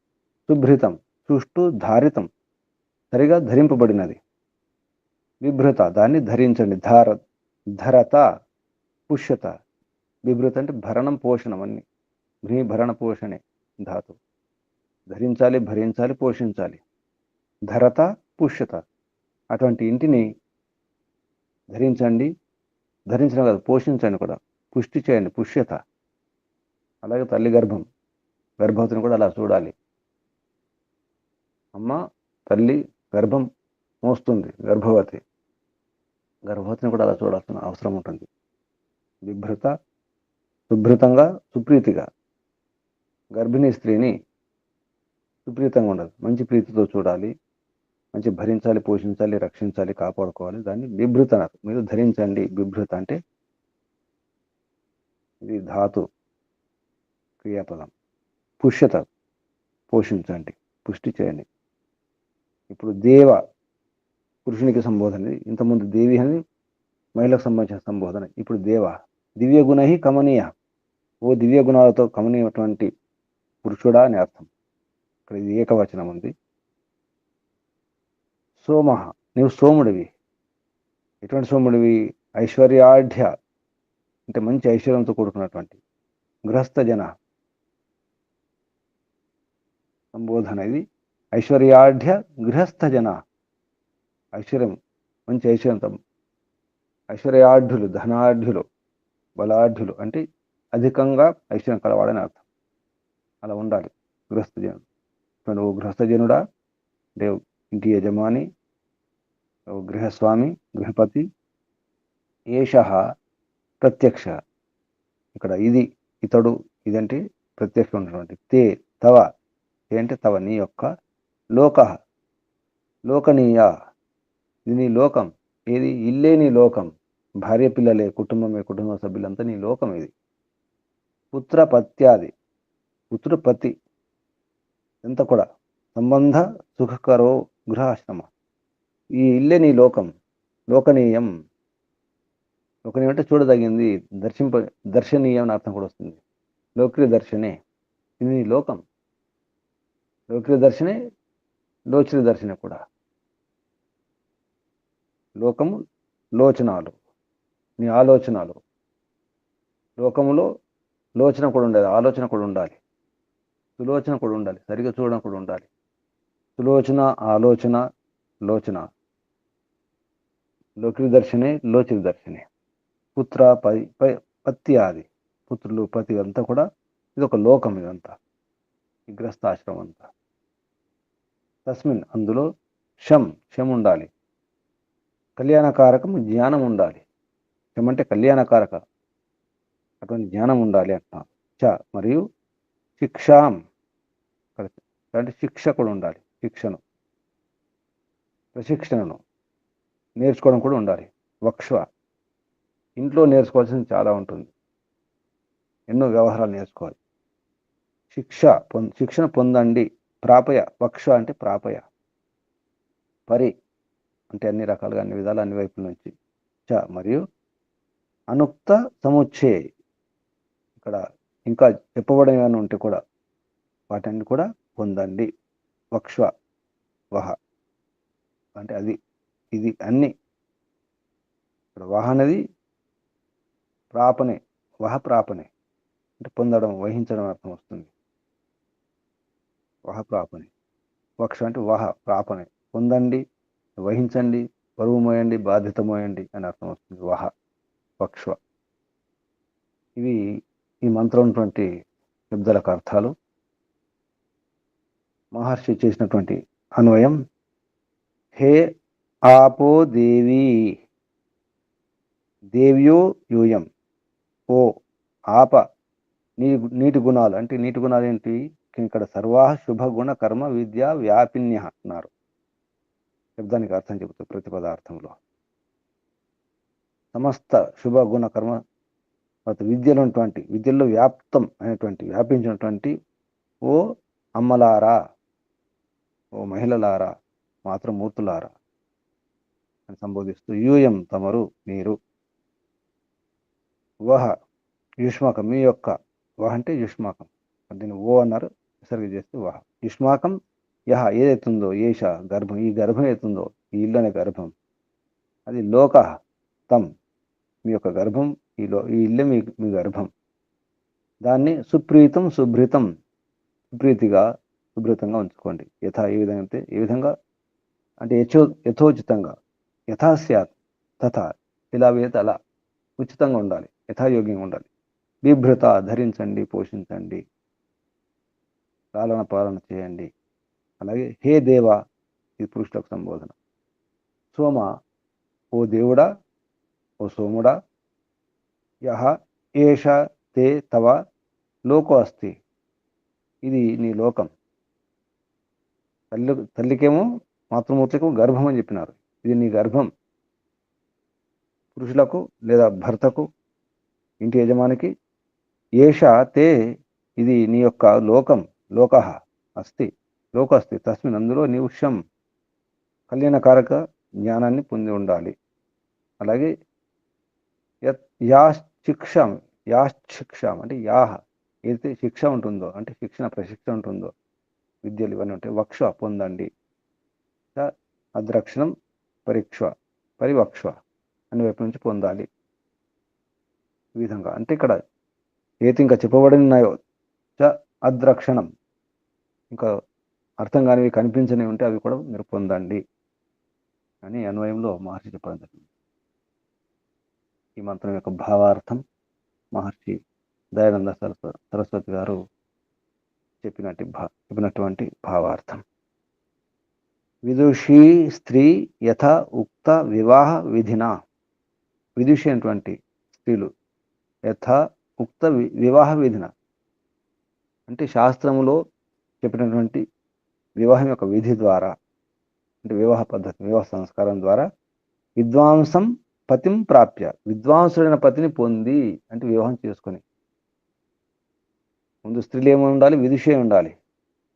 సుభృతం సుష్టు ధారితం సరిగా ధరింపబడినది. విభృత దాన్ని ధరించండి. ధరత పుష్యత. విభృత అంటే భరణం, పోషణం అన్ని. భ్రీ భరణ పోషణే ధాతు. ధరించాలి, భరించాలి, పోషించాలి. ధరత పుష్యత, అటువంటి ఇంటిని ధరించండి. ధరించడం కాదు, పోషించండి కూడా, పుష్టి చేయండి, పుష్యత. అలాగే తల్లి గర్భం, గర్భవతిని కూడా అలా చూడాలి. అమ్మ తల్లి గర్భం మోస్తుంది, గర్భవతి. గర్భవతిని కూడా అలా చూడాల్సిన అవసరం ఉంటుంది. విభృత సుభృతంగా, సుప్రీతిగా. గర్భిణీ స్త్రీని సుప్రీతంగా ఉండదు, మంచి ప్రీతితో చూడాలి. మంచి భరించాలి, పోషించాలి, రక్షించాలి, కాపాడుకోవాలి. దాన్ని బిభృత అన్నారు. మీరు ధరించండి. బిభృత అంటే ఇది ధాతు క్రియాపదం. పుష్యత పోషించండి, పుష్టి చేయండి. ఇప్పుడు దేవ పురుషునికి సంబోధన. ఇంతకుముందు దేవి అని మహిళకు సంబంధించిన సంబోధన. ఇప్పుడు దేవ దివ్య గుణ కమనీయ, ఓ దివ్య గుణాలతో కమనీయటువంటి పురుషుడా అని అర్థం. ఇక్కడ ఇది ఏకవచనం ఉంది. సోమ నీవు సోముడివి. ఎటువంటి సోముడివి? ఐశ్వర్యాఢ్య అంటే మంచి ఐశ్వర్యంతో కూడుకున్నటువంటి. గృహస్థ జన సంబోధన ఇది. ఐశ్వర్యాఢ్య గృహస్థ జన, ఐశ్వర్యం, మంచి ఐశ్వర్యంతో ఐశ్వర్యాఢ్యులు, ధనాఢ్యులు, బలాఢ్యులు అంటే అధికంగా ఐశ్వర్యం కలవాడని అర్థం. అలా ఉండాలి గృహస్థజనుడు. నువ్వు గృహస్థజనుడా, దేవు ఇంటి యజమాని, నువ్వు గృహస్వామి, గృహపతి. ఏష ప్రత్యక్ష, ఇక్కడ ఇది, ఇతడు, ఇదంటే ప్రత్యక్షం ఉన్నటువంటి. తే తవ, ఏంటి తవ నీ యొక్క, లోక లోకనీయ ఇది నీ లోకం. ఏది ఇల్లే నీ లోకం, భార్య పిల్లలే, కుటుంబమే, కుటుంబ సభ్యులంతా నీ లోకం. ఇది పుత్రపత్యాది, పుత్రపతి ఎంత కూడా సంబంధ సుఖకరో గృహాశ్రమ, ఈ ఇల్లే నీ లోకం. లోకనీయం, లోకనీయం అంటే చూడదగింది, దర్శనీయం అని అర్థం కూడా వస్తుంది. లోక్య దర్శనే, ఇది నీ లోకం. లోక్య దర్శనే, లోచన దర్శనే కూడా. లోకము లోచనాలు, నీ ఆలోచనలు. లోకములో లోచన కూడా ఉండాలి, ఆలోచన కూడా ఉండాలి, సులోచన కూడా ఉండాలి, సరిగ్గా చూడడం కూడా ఉండాలి. సులోచన, ఆలోచన, లోచన. లోకి దర్శనే, లోచన దర్శనే. పుత్ర పత్తి ఆది, పుత్రులు పతి అంతా కూడా ఇది ఒక లోకం. ఇదంతా ఈ గృహస్థాశ్రమం అంతా. తస్మిన్ అందులో శం ఉండాలి, కళ్యాణకారకం జ్ఞానం ఉండాలి. శం అంటే కళ్యాణకారక, అటువంటి జ్ఞానం ఉండాలి అంటున్నారు. చ మరియు శిక్షాం, అంటే శిక్ష కూడా ఉండాలి, ప్రశిక్షణను నేర్చుకోవడం కూడా ఉండాలి. వక్ష్వ, ఇంట్లో నేర్చుకోవాల్సింది చాలా ఉంటుంది, ఎన్నో వ్యవహారాలు నేర్చుకోవాలి. శిక్షణ పొందండి. ప్రాపయ, వక్ష అంటే ప్రాపయ, పరి అంటే అన్ని రకాలుగా, అన్ని విధాలు, అన్ని వైపుల నుంచి. చ మరియు అనుక్త సముచ్చే, ఇక్కడ ఇంకా చెప్పబడిన ఏమైనా ఉంటే కూడా వాటిని కూడా పొందండి. వక్ష్వ వహ అంటే అది, ఇది అన్ని. ఇక్కడ వహ అనేది ప్రాపనే, వహ ప్రాపనే అంటే పొందడం, వహించడం అర్థం వస్తుంది. వహ ప్రాపనే. వక్ష అంటే వహ ప్రాపనే, పొందండి, వహించండి, బరువు మోయండి, బాధ్యత మోయండి అని అర్థం వస్తుంది. వహ, వక్ష్వ. ఇవి ఈ మంత్రం ఉన్నటువంటి శబ్దాలకు అర్థాలు. మహర్షి చేసినటువంటి అన్వయం. హే ఆపో దేవి, దేవ్యో యూయం, ఓ ఆప నీటి గుణాలు. అంటే నీటి గుణాలు ఏంటి? ఇక్కడ సర్వాహ శుభ గుణ కర్మ విద్యా వ్యాపిన్య అన్నారు. శబ్దానికి అర్థం చెబుతూ ప్రతి పదార్థంలో సమస్త శుభ గుణ కర్మ విద్యలో ఉన్నటువంటి, విద్యల్లో వ్యాప్తం అయినటువంటి, వ్యాపించినటువంటి ఓ అమ్మలారా, ఓ మహిళలారా, మాతృమూర్తులారా అని సంబోధిస్తూ, యూయం తమరు, మీరు, వహ యుష్మాకం మీ యొక్క, వహ అంటే యుష్మాకం, దీన్ని ఓ అన్నారు, విసర్గ చేస్తే వహ. యుష్మాకం యహ ఏదైతుందో, ఏష గర్భం, ఈ గర్భం ఏతుందో, ఈ ఇల్లు అనే గర్భం, అది లోక తం మీ యొక్క గర్భం, ఈ ఇల్లే మీ గర్భం. దాన్ని సుప్రీతం సుభృతం, సుప్రీతిగా శుభ్రతంగా ఉంచుకోండి. యథా ఏ విధంగా అంటే యథోచితంగా, యథాస్యాత్ తథా, ఇలా వేత అలా ఉచితంగా ఉండాలి, యథాయోగ్యంగా ఉండాలి. బిభ్రత ధరించండి, పోషించండి, పాలన చేయండి. అలాగే హే దేవ, ఇది పురుషులకు సంబోధన. సోమ, ఓ దేవుడా, ఓ సోముడా. యహ ఏష తే తవ లోకో అస్తి, ఇది నీ లోకం. తల్లికేమో మాతృమూర్తికేమో గర్భం అని చెప్పినారు, ఇది నీ గర్భం. పురుషులకు లేదా భర్తకు, ఇంటి యజమానికి. ఏష తే, ఇది నీ యొక్క లోకం. లోక అస్తి, లోక అస్తి తస్మిన్ అందులో నీవు శం కళ్యాణకారక జ్ఞానాన్ని పొంది ఉండాలి. అలాగే యాశిక్షం, యాశిక్షం అంటే యాహ ఏదైతే శిక్ష ఉంటుందో, అంటే ప్రశిక్షణ ఉంటుందో, విద్యలు ఇవన్నీ ఉంటాయి. వక్ష పొందండి, అద్రక్షణం పరీక్ష, పరివక్ష అన్ని వైపు నుంచి పొందాలి. ఈ విధంగా అంటే ఇక్కడ ఏది ఇంకా చెప్పబడి ఉన్నాయో, అద్రక్షణం, ఇంకా అర్థం కానివి, కనిపించనివి ఉంటే అవి కూడా మీరు పొందండి అని అన్వయంలో మహర్షి చెప్పడం జరిగింది. ఈ మంత్రం యొక్క భావార్థం మహర్షి దయానంద సరస్వతి గారు చెప్పినటువంటి భావార్థం. విదుషీ స్త్రీ యథ ఉక్త వివాహ విధిన. విదుషి అయినటువంటి స్త్రీలు యథ ఉక్త వివాహ విధిన అంటే శాస్త్రములో చెప్పినటువంటి వివాహం యొక్క విధి ద్వారా, అంటే వివాహ పద్ధతి, వివాహ సంస్కారం ద్వారా విద్వాంసం పతిం ప్రాప్య, విద్వాంసుడైన పతిని పొంది, అంటే వివాహం చేసుకొని. ముందు స్త్రీలు ఏమి ఉండాలి? విదుషి ఉండాలి.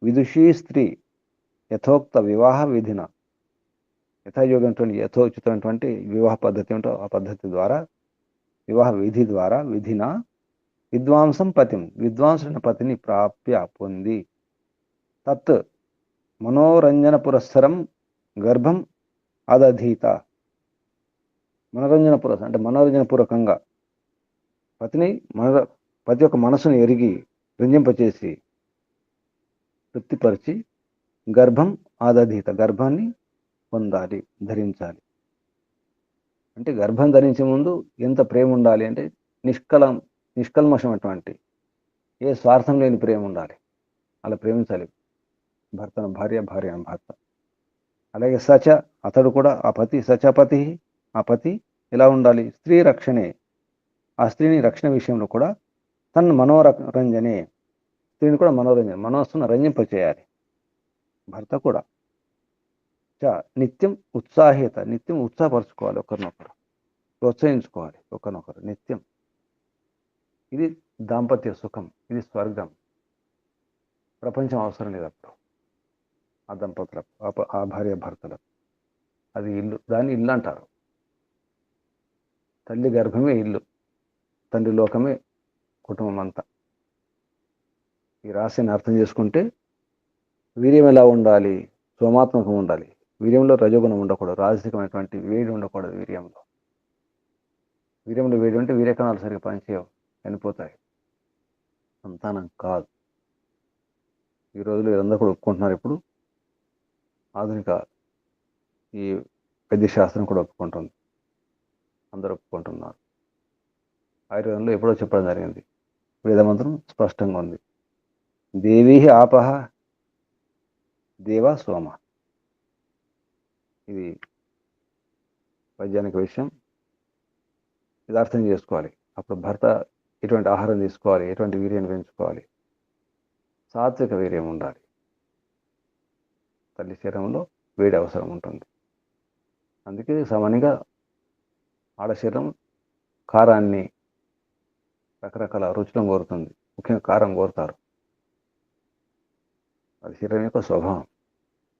విదుషీ స్త్రీ యథోక్త వివాహ విధిన, యథాయోగమైనటువంటి యథోచితమైనటువంటి వివాహ పద్ధతి ఉంటో ఆ పద్ధతి ద్వారా, వివాహ విధి ద్వారా, విధిన విద్వాంసం పతిం, విద్వాంసుడైన పతిని ప్రాప్య పొంది, తత్ మనోరంజన పురస్సరం గర్భం అదధీత. మనోరంజన పురస్సరం అంటే మనోరంజనపూర్వకంగా పతి యొక్క మనసును ఎరిగి రంజింపచేసి తృప్తిపరిచి గర్భం ఆదధీత, గర్భాన్ని పొందాలి, ధరించాలి. అంటే గర్భం ధరించే ముందు ఎంత ప్రేమ ఉండాలి అంటే నిష్కల్మషమైనటువంటి ఏ స్వార్థం లేని ప్రేమ ఉండాలి. అలా ప్రేమించాలి భర్తను, భార్య భార్యను భర్త. అలాగే సచ, అతడు కూడా ఆ పతి, సచపతి, ఆ పతి ఎలా ఉండాలి? స్త్రీ రక్షణే, ఆ స్త్రీని రక్షణ విషయంలో కూడా తన మనోరంజనే, స్త్రీని కూడా మనస్సును రంజింపచేయాలి. భర్త కూడా నిత్యం ఉత్సాహేత, నిత్యం ఉత్సాహపరచుకోవాలి, ఒకరినొకరు ప్రోత్సహించుకోవాలి ఒకరినొకరు నిత్యం. ఇది దాంపత్య సుఖం, ఇది స్వర్గం. ప్రపంచం అవసరం లేదు అప్పుడు ఆ దంపతులకు, ఆ భార్య భర్తలకు. అది ఇల్లు, దాన్ని ఇల్లు అంటారు. తల్లి గర్భమే ఇల్లు, తండ్రి లోకమే కుటుంబం అంతా. ఈ రహస్యాన్ని అర్థం చేసుకుంటే వీర్యం ఎలా ఉండాలి? సోమాత్మకం ఉండాలి. వీర్యంలో రజోగుణం ఉండకూడదు, రాజసికమైనటువంటి వేడి ఉండకూడదు. వీర్యంలో వేడి ఉంటే వీర్యకణాలు సరిగ్గా పనిచేయవు, చనిపోతాయి. సంతానం కాదు. ఈ రోజులు వీరందరూ కూడా ఒప్పుకుంటున్నారు. ఇప్పుడు ఆధునిక ఈ వైద్య శాస్త్రం కూడా ఒప్పుకుంటుంది, అందరూ ఒప్పుకుంటున్నారు. ఆయుర్వేదంలో ఎప్పుడో చెప్పడం జరిగింది, వేదమంత్రం స్పష్టంగా ఉంది. దేవీ ఆపహ దేవ సోమ. ఇది వైజ్ఞానిక విషయం, ఇది అర్థం చేసుకోవాలి. అప్పుడు భర్త ఎటువంటి ఆహారం తీసుకోవాలి, ఎటువంటి వీర్యాన్ని పెంచుకోవాలి? సాత్విక వీర్యం ఉండాలి. తల్లి శరీరంలో వేడి అవసరం ఉంటుంది. అందుకే సామాన్యంగా ఆడ శరీరం కారాన్ని, రకరకాల రుచులను కోరుతుంది, ముఖ్యంగా కారం కోరుతారు. అది శరీరం యొక్క స్వభావం.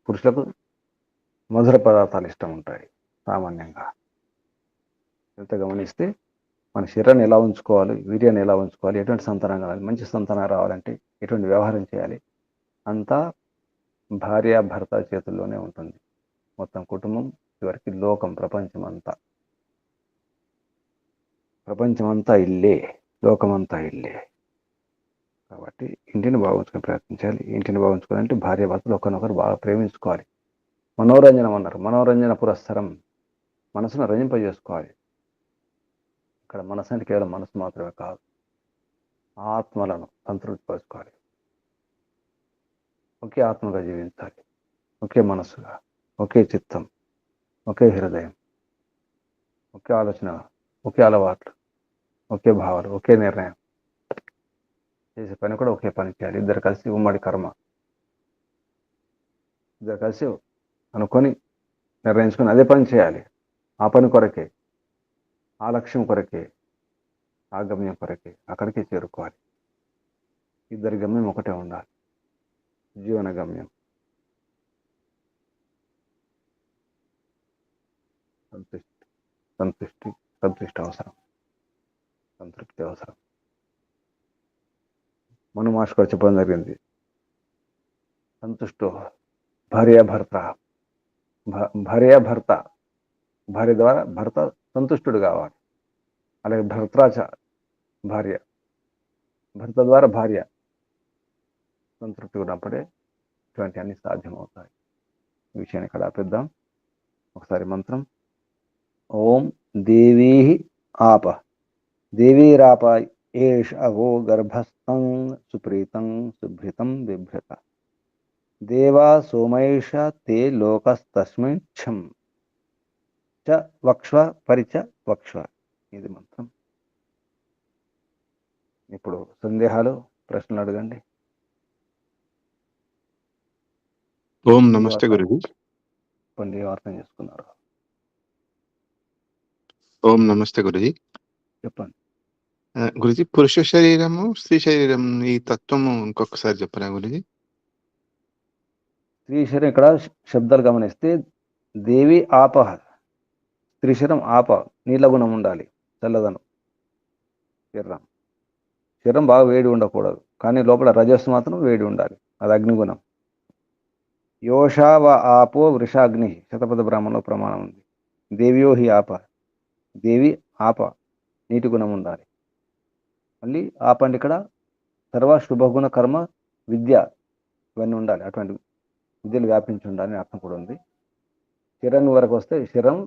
పురుషులకు మధుర పదార్థాలు ఇష్టం ఉంటాయి సామాన్యంగా. ఎంత గమనిస్తే మన శరీరాన్ని ఎలా ఉంచుకోవాలి, వీర్యాన్ని ఎలా ఉంచుకోవాలి, ఎటువంటి సంతానం కావాలి, మంచి సంతానం రావాలంటే ఎటువంటి వ్యవహారం చేయాలి, అంతా భార్య భర్త చేతుల్లోనే ఉంటుంది. మొత్తం కుటుంబం, చివరికి లోకం, ప్రపంచమంతా ఇల్లే, లోకమంతా ఇల్లే. కాబట్టి ఇంటిని బాగుంచుకొని ప్రయత్నించాలి. ఇంటిని బాగుంచుకోవాలంటే భార్య భర్తలు ఒకరినొకరు బాగా ప్రేమించుకోవాలి. మనోరంజనం అన్నారు, మనోరంజన పురస్సరం, మనసును రంజింపజేసుకోవాలి. ఇక్కడ మనసు అంటే కేవలం మనసు మాత్రమే కాదు, ఆత్మలను సంతృప్తిపరచుకోవాలి. ఒకే ఆత్మగా జీవించాలి, ఒకే మనస్సుగా, ఒకే చిత్తం, ఒకే హృదయం, ఒకే ఆలోచన, ఒకే అలవాట్లు, ఒకే భావాలు, ఒకే నిర్ణయం. చేసే పని కూడా ఒకే పని చేయాలి. ఇద్దరు కలిసి ఉమ్మడి కర్మ, ఇద్దరు కలిసి అనుకొని నిర్ణయించుకొని అదే పని చేయాలి. ఆ పని కొరకే, ఆ లక్ష్యం కొరకే, ఆ గమ్యం కొరకే, అక్కడికే చేరుకోవాలి. ఇద్దరి గమ్యం ఒకటే ఉండాలి, జీవన గమ్యం. సంతృష్టి అవసరం, సంతృప్తి అవసరం. మను మాస్టర్ గారు చెప్పడం జరిగింది, సంతుష్టో భార్యాభర్త, భార్య ద్వారా భర్త సంతుష్టుడు కావాలి. అలాగే భర్త్రాచ భార్య, భర్త ద్వారా భార్య సంతృప్తి ఉన్నప్పుడే ఇటువంటి అన్ని సాధ్యమవుతాయి. ఈ విషయాన్ని ఇక్కడ ఆపేద్దాం. ఒకసారి మంత్రం. ఓం దేవీ ఆప దేవీరాప ఏష అవో గర్భస్థం సుప్రీతం సుభృతం బిభ్రత దేవా సోమైష తే లోకస్తస్మిన్ ఛం చ వక్ష్వ పరిచ వక్ష్వ. ఇది మంత్రం. ఇప్పుడు సందేహాలు, ప్రశ్నలు అడగండి. ఓం నమస్తే గురుజీ. కొన్ని అర్థం చేసుకున్నారు. ఓం నమస్తే గురుజీ. చెప్పండి. గురుజీ, పురుష శరీరము స్త్రీ శరీరం ఈ తత్వము ఇంకొకసారి చెప్పరా గురుజీ? స్త్రీ శరీరం ఇక్కడ శబ్దాలు గమనిస్తే దేవి ఆప, స్త్రీ శరీరం ఆప, నీళ్ళ గుణం ఉండాలి, చల్లదనం. శరీరం బాగా వేడి ఉండకూడదు, కానీ లోపల రజస్సు మాత్రం వేడి ఉండాలి, అది అగ్నిగుణం. యోషావ ఆపో వృషాగ్ని, శతపథ బ్రాహ్మణంలో ప్రమాణం ఉంది. దేవ్యో హి ఆప, దేవి ఆప, నీటి గుణం ఉండాలి. మళ్ళీ ఆపండి ఇక్కడ సర్వ శుభగుణ కర్మ విద్య ఇవన్నీ ఉండాలి, అటువంటి విద్యలు వ్యాపించి ఉండాలని అర్థం కూడా ఉంది. శరీరం వరకు వస్తే శరీరం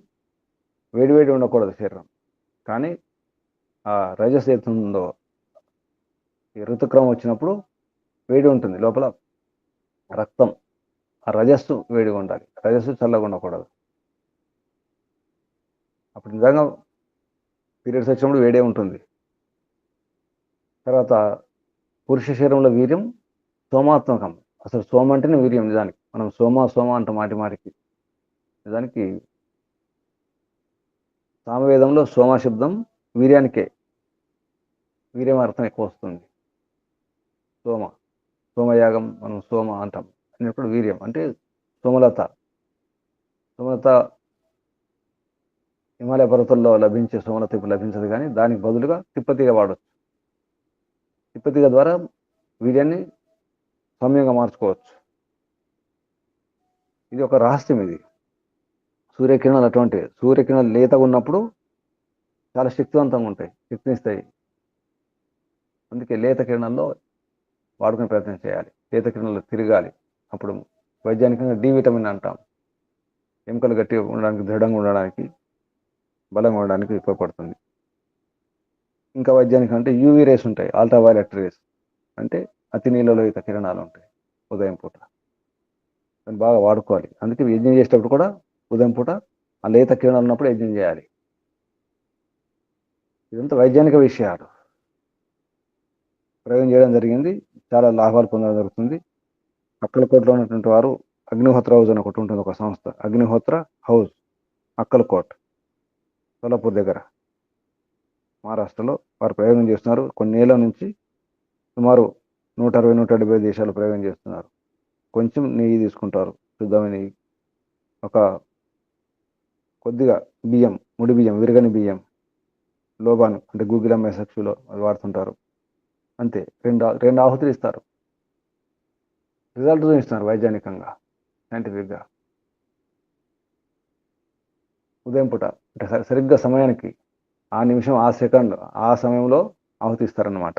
వేడివేడి ఉండకూడదు శరీరం, కానీ ఆ రజస్ ఏతుందో ఈ ఋతుక్రమం వచ్చినప్పుడు వేడి ఉంటుంది లోపల, రక్తం ఆ రజస్సు వేడిగా ఉండాలి, రజస్సు చల్లగా ఉండకూడదు. అప్పుడు నిజంగా పీరియడ్స్ వచ్చినప్పుడు వేడే ఉంటుంది. తర్వాత పురుష శరీరంలో వీర్యం సోమాత్మకం. అసలు సోమ అంటేనే వీర్యం. నిజానికి మనం సోమ అంటాం మాటి మాటికి. నిజానికి సామవేదంలో సోమ శబ్దం వీర్యానికే, వీర్యం అర్థం ఎక్కువ వస్తుంది. సోమయాగం మనం సోమ అంటాం అనేప్పుడు వీర్యం అంటే సోమలత. హిమాలయ పర్వతాల్లో లభించే సోమలత ఇప్పుడు లభించదు, కానీ దానికి బదులుగా తిప్పతీగ వాడవచ్చు. తిప్పతీగ ద్వారా వీర్యాన్ని సౌమ్యంగా మార్చుకోవచ్చు. ఇది ఒక రహస్యం. ఇది సూర్యకిరణాలు అటువంటివి. సూర్యకిరణాలు లేతగా ఉన్నప్పుడు చాలా శక్తివంతంగా ఉంటాయి, శక్తినిస్తాయి. అందుకే లేత కిరణాల్లో వాడుకునే ప్రయత్నం చేయాలి, లేత కిరణాలు తిరగాలి. అప్పుడు వైజ్ఞానికంగా డి విటమిన్ అంటాం. ఎముకలు గట్టిగా ఉండడానికి, దృఢంగా ఉండడానికి, బలంగా ఉండడానికి ఉపయోగపడుతుంది. ఇంకా వైజ్ఞానికం అంటే యూవీ రేస్ ఉంటాయి, అల్ట్రావైలెట్ రేస్ అంటే అతి నీళ్ళలోహిత కిరణాలు ఉంటాయి ఉదయం పూట. దాన్ని బాగా వాడుకోవాలి. అందుకే యజ్ఞం చేసేటప్పుడు కూడా ఉదయం పూట ఆ లేత కిరణాలు ఉన్నప్పుడు యజ్ఞం చేయాలి. ఇదంతా వైజ్ఞానిక విషయాలు ప్రయోగం చేయడం జరిగింది, చాలా లాభాలు పొందడం జరుగుతుంది. అక్కలకోటలో ఉన్నటువంటి వారు అగ్నిహోత్ర హౌస్ అని ఒకటి ఉంటుంది, ఒక సంస్థ, అగ్నిహోత్ర హౌస్, అక్కలకోట్, సోలాపూర్ దగ్గర, మహారాష్ట్రలో. వారు ప్రయోగం చేస్తున్నారు. కొన్ని ఏళ్ళ నుంచి సుమారు 160-170 దేశాలు ప్రయోగం చేస్తున్నారు. కొంచెం నెయ్యి తీసుకుంటారు, శుద్ధమైన నెయ్యి, ఒక కొద్దిగా బియ్యం, ముడి బియ్యం, విరగని బియ్యం, లోబాను అంటే గూగిలం మెసక్స్లో అది వాడుతుంటారు. అంతే, రెండు ఆహుతులు ఇస్తారు. రిజల్ట్ చూపిస్తున్నారు వైజ్ఞానికంగా, సైంటిఫిక్గా. ఉదయం పూట అంటే సరిగ్గా సమయానికి, ఆ నిమిషం, ఆ సెకండ్, ఆ సమయంలో ఆహుతి ఇస్తారన్నమాట.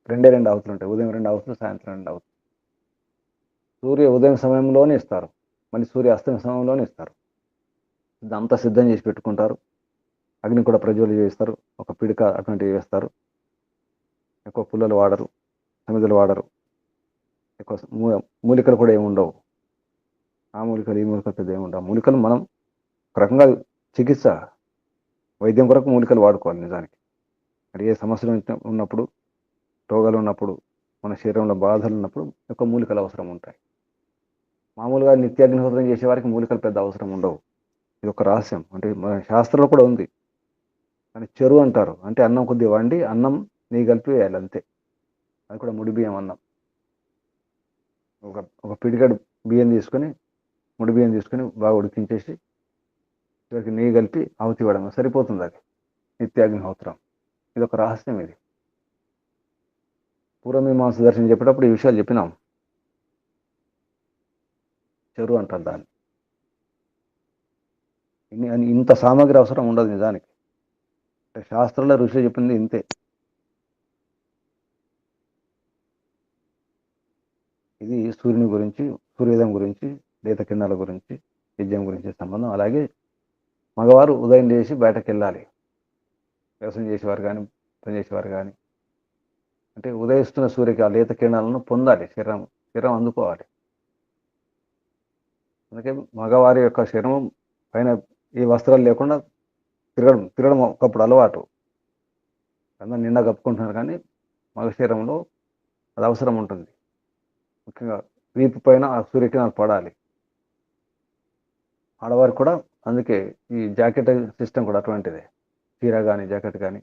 రెండు ఆహుతులు ఉంటాయి, ఉదయం 2 ఆహుతులు, సాయంత్రం 2 ఆహుతులు. సూర్య ఉదయం సమయంలోనే ఇస్తారు, మళ్ళీ సూర్య అస్తమయ సమయంలోనే ఇస్తారు. ఇదంతా సిద్ధం చేసి పెట్టుకుంటారు. అగ్ని కూడా ప్రజ్వలి చేస్తారు, ఒక పిడిక అటువంటివి వేస్తారు. ఎక్కువ పుల్లలు వాడరు, సమిధులు వాడరు, ఎక్కువ మూలికలు కూడా ఏమి ఉండవు. ఆ మూలికలు ఈ మూలికలు పెద్ద ఏమి ఉండవు. మూలికలు మనం ఒక రకంగా చికిత్స, వైద్యం కొరకు మూలికలు వాడుకోవాలి. నిజానికి మరి ఏ సమస్యలు ఉన్నప్పుడు, రోగాలు ఉన్నప్పుడు, మన శరీరంలో బాధలు ఉన్నప్పుడు ఎక్కువ మూలికలు అవసరం ఉంటాయి. మామూలుగా నిత్యాగ్నిహోత్రం చేసే వారికి మూలికలు పెద్ద అవసరం ఉండవు. ఇది ఒక రహస్యం, అంటే మన శాస్త్రంలో కూడా ఉంది. కానీ చెరువు అంటారు, అంటే అన్నం కొద్దిగా వండి అన్నం నెయ్యి కలిపి వేయాలి, అంతే. అది కూడా ముడి బియ్యం అన్నం. ఒక పిడికడు బియ్యం తీసుకొని, ముడి బియ్యం తీసుకొని బాగా ఉడికించేసి చివరికి నెయ్యి కలిపి ఆహుతి ఇవ్వడం సరిపోతుంది. అది నిత్యాగ్నిహోత్రం. ఇది ఒక రహస్యం. ఇది పూర్వమీమాంస దర్శనం చెప్పేటప్పుడు ఈ విషయాలు చెప్పినాం. చెరువు అంటారు దాన్ని. ఇంత సామాగ్రి అవసరం ఉండదు నిజానికి. శాస్త్రంలో ఋషి చెప్పింది ఇంతే. ఇది సూర్యుని గురించి, సూర్యోదయం గురించి, లేత కిరణాల గురించి, యజ్ఞం గురించి సంబంధం. అలాగే మగవారు ఉదయం లేచి బయటకు వెళ్ళాలి. వ్యవసాయం చేసేవారు కానీ పనిచేసేవారు కానీ అంటే ఉదయిస్తున్న సూర్యకి ఆ లేత కిరణాలను పొందాలి, శరీరం అందుకోవాలి. అందుకే మగవారి యొక్క శరీరం పైన ఈ వస్త్రాలు లేకుండా తిరగడం ఒకప్పుడు అలవాటు. అందరూ నిండా కప్పుకుంటున్నారు కానీ మగ శరీరంలో అది అవసరం ఉంటుంది. ముఖ్యంగా వీపు పైన ఆ సూర్యకిరణాలు పడాలి. ఆడవారికి కూడా అందుకే ఈ జాకెట్ సిస్టమ్ కూడా అటువంటిదే. చీర కానీ జాకెట్ కానీ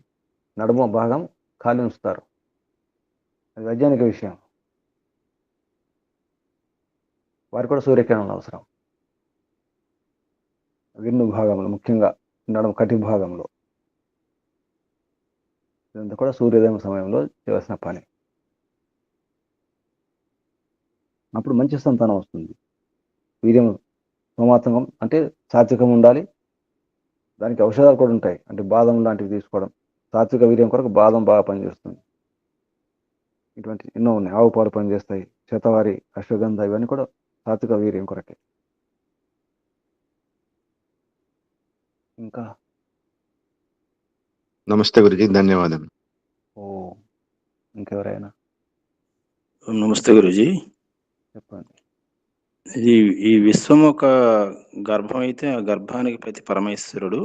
నడుము భాగం ఖాళీ ఉంచుతారు. అది వైజ్ఞానిక విషయం. వారికి కూడా సూర్యకిరణాలు అవసరం. వెన్ను భాగంలో ముఖ్యంగా నడుము కటి భాగంలో ఇదంతా కూడా సూర్యోదయం సమయంలో చేయవలసిన పని. అప్పుడు మంచి సంతానం వస్తుంది. వీర్యం సమాతంగం అంటే సాత్వికం ఉండాలి. దానికి ఔషధాలు కూడా ఉంటాయి. అంటే బాదం లాంటివి తీసుకోవడం, సాత్విక వీర్యం కొరకు బాదం బాగా పనిచేస్తుంది. ఇటువంటి ఎన్నో ఉన్నాయి. ఆవు పాలు పనిచేస్తాయి, శతవారి, అశ్వగంధ ఇవన్నీ కూడా సాత్విక వీర్యం కొరకే. ఇంకా నమస్తే గురుజీ, ధన్యవాదం. ఇంకెవరైనా నమస్తే గురుజీ. చెప్పండి. ఈ విశ్వం ఒక గర్భం అయితే ఆ గర్భానికి ప్రతి పరమేశ్వరుడు,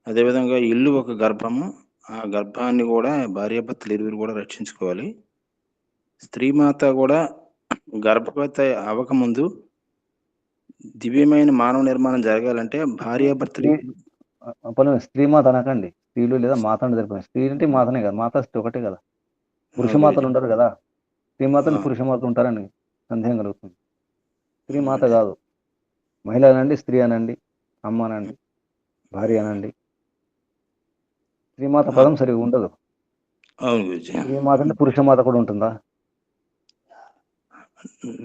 అదేవిధంగా ఇల్లు ఒక గర్భము, ఆ గర్భాన్ని కూడా భార్యాభర్తలు ఇరువురు కూడా రక్షించుకోవాలి. స్త్రీమాత కూడా గర్భవతి అవ్వకముందు దివ్యమైన మానవ నిర్మాణం జరగాలంటే భార్యాభర్తలు స్త్రీమాత అనకండి, స్త్రీలు లేదా మాతను జరిపారు. స్త్రీ అంటే మాతనే కదా, మాత ఒకటే కదా, పురుష మాతలు ఉంటారు కదా. స్త్రీమాతలు పురుష మాత ఉంటారని సందేహం కలుగుతుంది. స్త్రీ మాత కాదు, మహిళ అనండి, స్త్రీ అనండి, అమ్మ అనండి, భార్య అనండి. స్త్రీమాత పదం సరిగా ఉండదు. అవును గురుజీ. స్త్రీమాత అంటే పురుష మాత కూడా ఉంటుందా?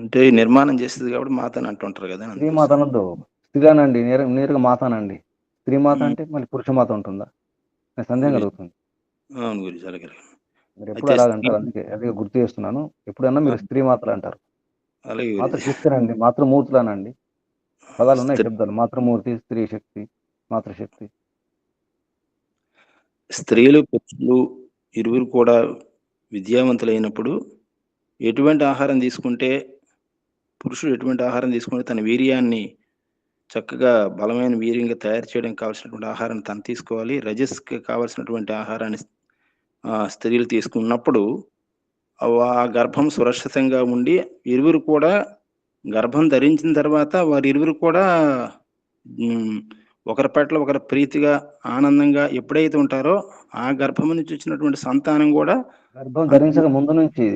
అంటే నిర్మాణం చేస్తుంది కాబట్టి మాత అని అంటుంటారు కదా. స్త్రీ మాత అనొద్దు, స్త్రీ అనండి, నేరుగా మాత అనండి. స్త్రీ మాత అంటే మళ్ళీ పురుష మాత ఉంటుందా? నాకు సందేహం కలుగుతుంది. అవును గురుజీ, అలాగే. మీరు ఎప్పుడు అలాగంటారు, అందుకే అదే గుర్తు చేస్తున్నాను. ఎప్పుడన్నా మీరు స్త్రీ మాతలు అంటారు. మాతృశక్తి అనండి, మాతృమూర్తులు అనండి. పదాలు ఉన్నాయి, శబ్దాలు. మాతృమూర్తి, స్త్రీ శక్తి, మాతృశక్తి. స్త్రీలు పురుషులు ఇరువురు కూడా విద్యావంతులైనప్పుడు ఎటువంటి ఆహారం తీసుకుంటే, పురుషుడు ఎటువంటి ఆహారం తీసుకుంటే తన వీర్యాన్ని చక్కగా బలమైన వీర్యంగా తయారు చేయడానికి కావాల్సినటువంటి ఆహారాన్ని తను తీసుకోవాలి. రజస్కి కావాల్సినటువంటి ఆహారాన్ని స్త్రీలు తీసుకున్నప్పుడు ఆ గర్భం సురక్షితంగా ఉండి ఇరువురు కూడా గర్భం ధరించిన తర్వాత వారి ఇరువురు కూడా ఒకరి పట్ల ఒకరి ప్రీతిగా ఆనందంగా ఎప్పుడైతే ఉంటారో ఆ గర్భం నుంచి వచ్చినటువంటి సంతానం కూడా గర్భం ధరించక ముందు నుంచి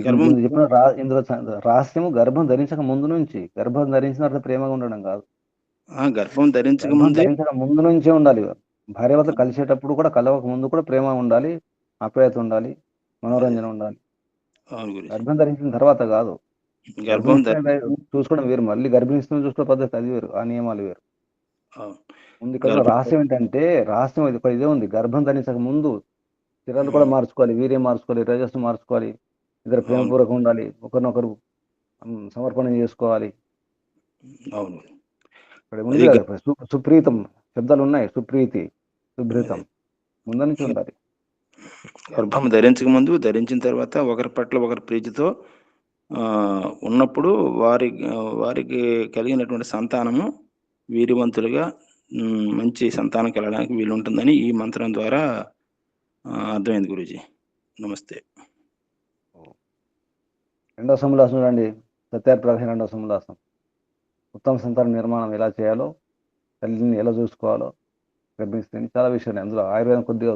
చెప్పిన ఇందులో రహస్యము గర్భం ధరించక ముందు నుంచి. గర్భం ధరించిన తర్వాత ప్రేమగా ఉండడం కాదు, గర్భం ధరించక ముందు నుంచే ఉండాలి. భార్యభర్త కలిసేటప్పుడు కూడా, కలవక ముందు కూడా ప్రేమ ఉండాలి, ఆప్యాయత ఉండాలి, మనోరంజన ఉండాలి. గర్భం ధరించిన తర్వాత కాదు. చూసుకోవడం వేరు, మళ్ళీ గర్భిణిస్తున్న చూసుకోవడం పద్ధతి అది వేరు, ఆ నియమాలు వేరు. ముందు ఇక్కడ రహస్యం ఏంటంటే, రహస్యం ఇదే ఉంది. గర్భం ధరించక ముందు చీరలు కూడా మార్చుకోవాలి, వీర్యం మార్చుకోవాలి, రజస్సు మార్చుకోవాలి, ఇద్దరు ప్రేమపూర్వకంగా ఉండాలి, ఒకరినొకరు సమర్పణ చేసుకోవాలి. ఉంది కదా, సుప్రీతం శబ్దాలు ఉన్నాయి. సుప్రీతి, సుభృతం ముందు నుంచి ఉండాలి. గర్భం ధరించక ముందు, ధరించిన తర్వాత ఒకరి పట్ల ఒకరి ప్రీతితో ఉన్నప్పుడు వారికి కలిగినటువంటి సంతానము వీర్యవంతులుగా మంచి సంతానం కలగడానికి వీలు ఉంటుందని ఈ మంత్రం ద్వారా అర్థమైంది గురూజీ. నమస్తే. రెండవ సముల్లాసం చూడండి, సత్యార్థ రెండవ సముల్లాసం. ఉత్తమ సంతాన నిర్మాణం ఎలా చేయాలో, తల్లిని ఎలా చూసుకోవాలో, గర్భిణిస్తుంది చాలా విషయాలు అందులో ఆయుర్వేదం కొద్దిగా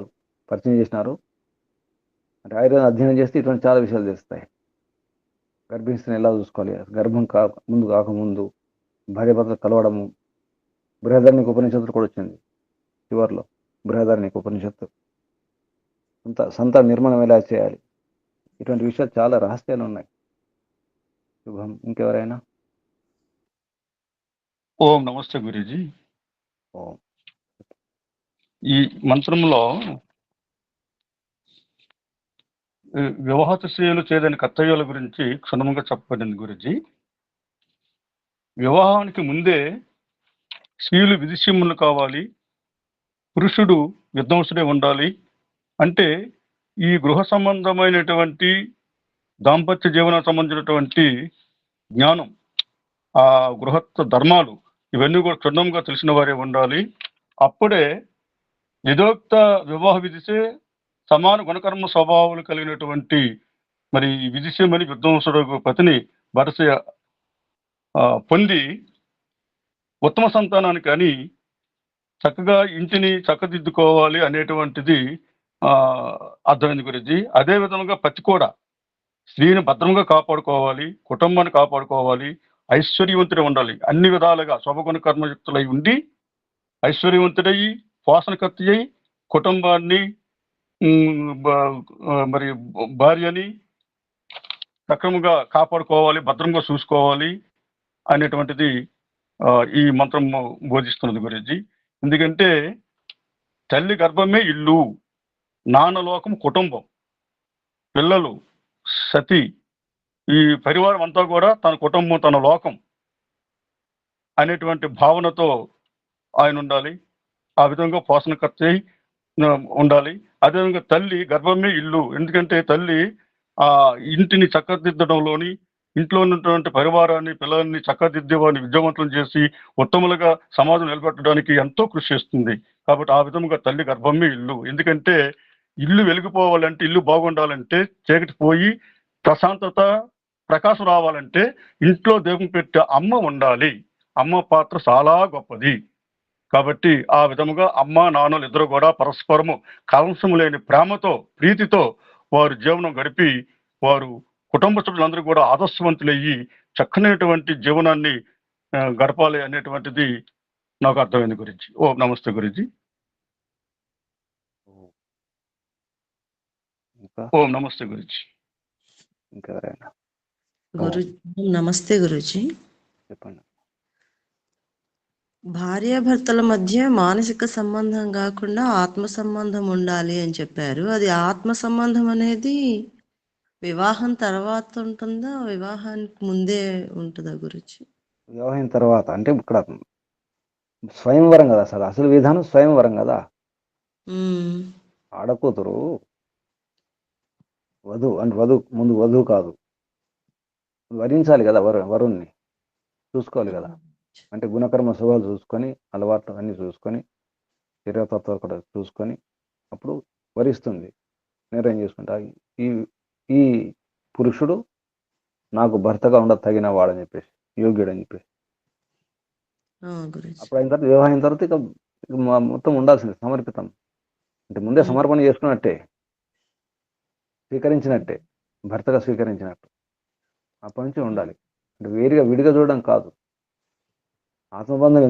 పరిచయం చేసినారు. అంటే ఆయుర్వేదం అధ్యయనం చేస్తే ఇటువంటి చాలా విషయాలు తెలుస్తాయి. గర్భిణిస్తుని ఎలా చూసుకోవాలి, గర్భం కాకముందు భార్యాభర్తలు కలవడము, బృహదారణ్యక ఉపనిషత్తులు కూడా వచ్చింది చివరిలో. బృహదారణ్యక ఉపనిషత్తు సంతాన నిర్మాణం ఎలా చేయాలి, ఇటువంటి విషయాలు చాలా రహస్యాలు ఉన్నాయి. శుభం. ఇంకెవరైనా? ఓం నమస్తే గురూజీ. ఓం. ఈ మంత్రంలో వివాహత స్త్రీలు చేయదని కర్తవ్యాల గురించి క్షుణ్ణంగా చెప్పబడింది గురూజీ. వివాహానికి ముందే స్త్రీలు విదుషీములు కావాలి, పురుషుడు విద్వాంసుడే ఉండాలి. అంటే ఈ గృహ సంబంధమైనటువంటి దాంపత్య జీవనం సంబంధించినటువంటి జ్ఞానం, ఆ గృహస్థ ధర్మాలు ఇవన్నీ కూడా క్షుణ్ణంగా తెలిసిన వారే ఉండాలి. అప్పుడే యథోక్త వివాహ విధిసే సమాన గుణకర్మ స్వభావాలు కలిగినటువంటి మరి ఈ విధిసేమని విద్వాంసుడు పతిని భరస పొంది ఉత్తమ సంతానానికి అని చక్కగా ఇంటిని చక్కదిద్దుకోవాలి అనేటువంటిది అర్థమైంది గురించి. అదే విధంగా పతి కూడా స్త్రీని భద్రంగా కాపాడుకోవాలి, కుటుంబాన్ని కాపాడుకోవాలి, ఐశ్వర్యవంతుడే ఉండాలి. అన్ని విధాలుగా శుభగుణ కర్మయుక్తులై ఉండి ఐశ్వర్యవంతుడయి పోషణకర్త అయి కుటుంబాన్ని మరి భార్యని సక్రమంగా కాపాడుకోవాలి, భద్రంగా చూసుకోవాలి అనేటువంటిది ఈ మంత్రం బోధిస్తున్నది గురించి. ఎందుకంటే తల్లి గర్భమే ఇల్లు, నాన్నలోకం కుటుంబం, పిల్లలు, సతి, ఈ పరివారం అంతా కూడా తన కుటుంబం, తన లోకం అనేటువంటి భావనతో ఆయన ఉండాలి. ఆ విధంగా పోషణకర్త ఉండాలి. అదేవిధంగా తల్లి గర్భమే ఇల్లు, ఎందుకంటే తల్లి ఆ ఇంటిని చక్కదిద్దడంలోని, ఇంట్లో ఉన్నటువంటి పరివారాన్ని, పిల్లల్ని చక్కదిద్దేవాడిని విద్యావంతులను చేసి ఉత్తములుగా సమాజం నిలబెట్టడానికి ఎంతో కృషి చేస్తుంది. కాబట్టి ఆ విధంగా తల్లి గర్భమే ఇల్లు. ఎందుకంటే ఇల్లు వెలిగిపోవాలంటే, ఇల్లు బాగుండాలంటే, చీకటి పోయి ప్రశాంతత ప్రకాశం రావాలంటే ఇంట్లో దేవుని పెట్టే అమ్మ ఉండాలి. అమ్మ పాత్ర చాలా గొప్పది. కాబట్టి ఆ విధముగా అమ్మ నాన్నలు ఇద్దరు కూడా పరస్పరము కలంసము లేని ప్రేమతో, ప్రీతితో వారు జీవనం గడిపి వారు కుటుంబ సభ్యులందరూ కూడా ఆదర్శవంతులయ్యి చక్కనైనటువంటి జీవనాన్ని గడపాలి అనేటువంటిది నాకు అర్థమైంది గురించి. ఓం నమస్తే గురించి. ఓం నమస్తే గురించి. ఇంకెవరైనా నమస్తే గురుజీ. చెప్పండి. భార్యాభర్తల మధ్య మానసిక సంబంధం కాకుండా ఆత్మ సంబంధం ఉండాలి అని చెప్పారు. అది ఆత్మ సంబంధం అనేది వివాహం తర్వాత ఉంటుందా, వివాహానికి ముందే ఉంటుందా గురుజీ? వివాహం తర్వాత అంటే ఇక్కడ స్వయంవరం కదా, అసలు విధానం స్వయంవరం కదా. ఆడకూతురు వధువు ముందు వధువు కాదు, వరించాలి కదా, వరుణ్ణి చూసుకోవాలి కదా. అంటే గుణకర్మ స్వభావాలు చూసుకొని, అలవాట్లు అన్ని చూసుకొని, శరీరతత్వాలు కూడా చూసుకొని అప్పుడు వరిస్తుంది, నిర్ణయం చేసుకుంటా ఈ పురుషుడు నాకు భర్తగా తగిన వాడని చెప్పేసి, యోగ్యుడు అని చెప్పేసి. అప్పుడు అయిన తర్వాత వివాహం అయిన తర్వాత ఇక మొత్తం ఉండాల్సింది సమర్పితం. అంటే ముందే సమర్పణ చేసుకున్నట్టే, స్వీకరించినట్టే, భర్తగా స్వీకరించినట్టు అప్పటి నుంచి ఉండాలి. అంటే విడిగా చూడడం కాదు. ఆత్మబంధం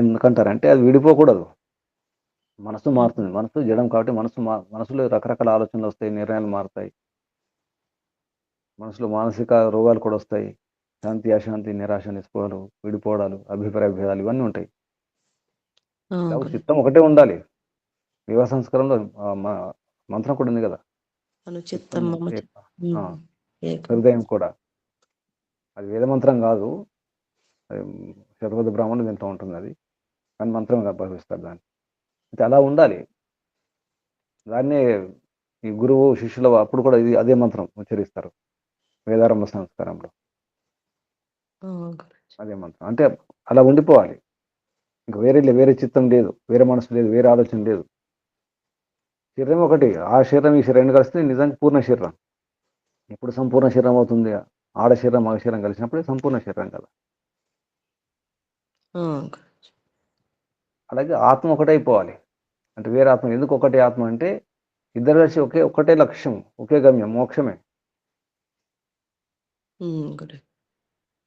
ఎందుకంటారంటే అది విడిపోకూడదు. మనసు మారుతుంది, మనసు జడం కాబట్టి మనసులో రకరకాల ఆలోచనలు వస్తాయి, నిర్ణయాలు మారుతాయి, మనసులో మానసిక రోగాలు కూడా వస్తాయి. శాంతి, అశాంతి, నిరాశ, నిస్పృహలు, విడిపోవడాలు, అభిప్రాయ భేదాలు ఇవన్నీ ఉంటాయి. చిత్తం ఒకటే ఉండాలి. వివాహ సంస్కారంలో మంత్రం కూడా ఉంది కదా, హృదయం కూడా. అది వేద మంత్రం కాదు, శతపథ బ్రాహ్మణులు దీంట్లో ఉంటుంది అది, కానీ మంత్రంగా భావిస్తారు దాన్ని. అయితే అలా ఉండాలి. దాన్నే ఈ గురువు శిష్యుల అప్పుడు కూడా ఇది అదే మంత్రం ఉచ్చరిస్తారు వేదారంభ సంస్కారంలో. అదే మంత్రం అంటే అలా ఉండిపోవాలి. ఇంకా వేరే చిత్తం లేదు, వేరే మనసు లేదు, వేరే ఆలోచన లేదు. శరీరం ఒకటి, ఆ శరీరం ఈ శరీరం కలిస్తే నిజానికి పూర్ణ శరీరం. ఇప్పుడు సంపూర్ణ శరీరం అవుతుంది, ఆడ శరీరం మగ శరీరం కలిసినప్పుడే సంపూర్ణ శరీరం కదా. అలాగే ఆత్మ ఒకటే అయిపోవాలి. అంటే వేరే ఆత్మ ఎందుకు ఒకటే ఆత్మ అంటే ఇద్దరు కలిసి ఒకటే లక్ష్యం, ఒకే గమ్యం, మోక్షమే.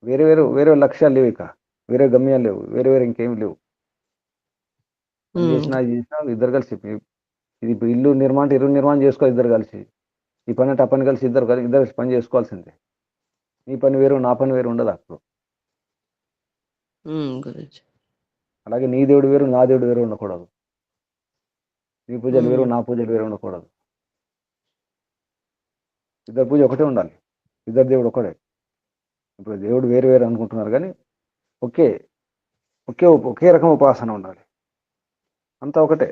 వేరే లక్ష్యాలు లేవు, ఇక వేరే గమ్యాలు లేవు, వేరే ఇంకేమి లేవు. చేసినా ఇద్దరు కలిసి ఇది ఇల్లు నిర్మాణం చేసుకోవాలి. ఇద్దరు కలిసి ఈ పని అంటే ఆ పని కలిసి ఇద్దరు కలిసి పని చేసుకోవాల్సిందే. నీ పని వేరు, నా పని వేరు ఉండదు అప్పుడు. అలాగే నీ దేవుడు వేరు, నా దేవుడు వేరు ఉండకూడదు. నీ పూజలు వేరు, నా పూజలు వేరు ఉండకూడదు. ఇద్దరు పూజ ఒకటే ఉండాలి, ఇద్దరు దేవుడు ఒకటే. ఇప్పుడు దేవుడు వేరు అనుకుంటున్నారు కానీ ఒకే రకం ఉపాసన ఉండాలి, అంతా ఒకటే.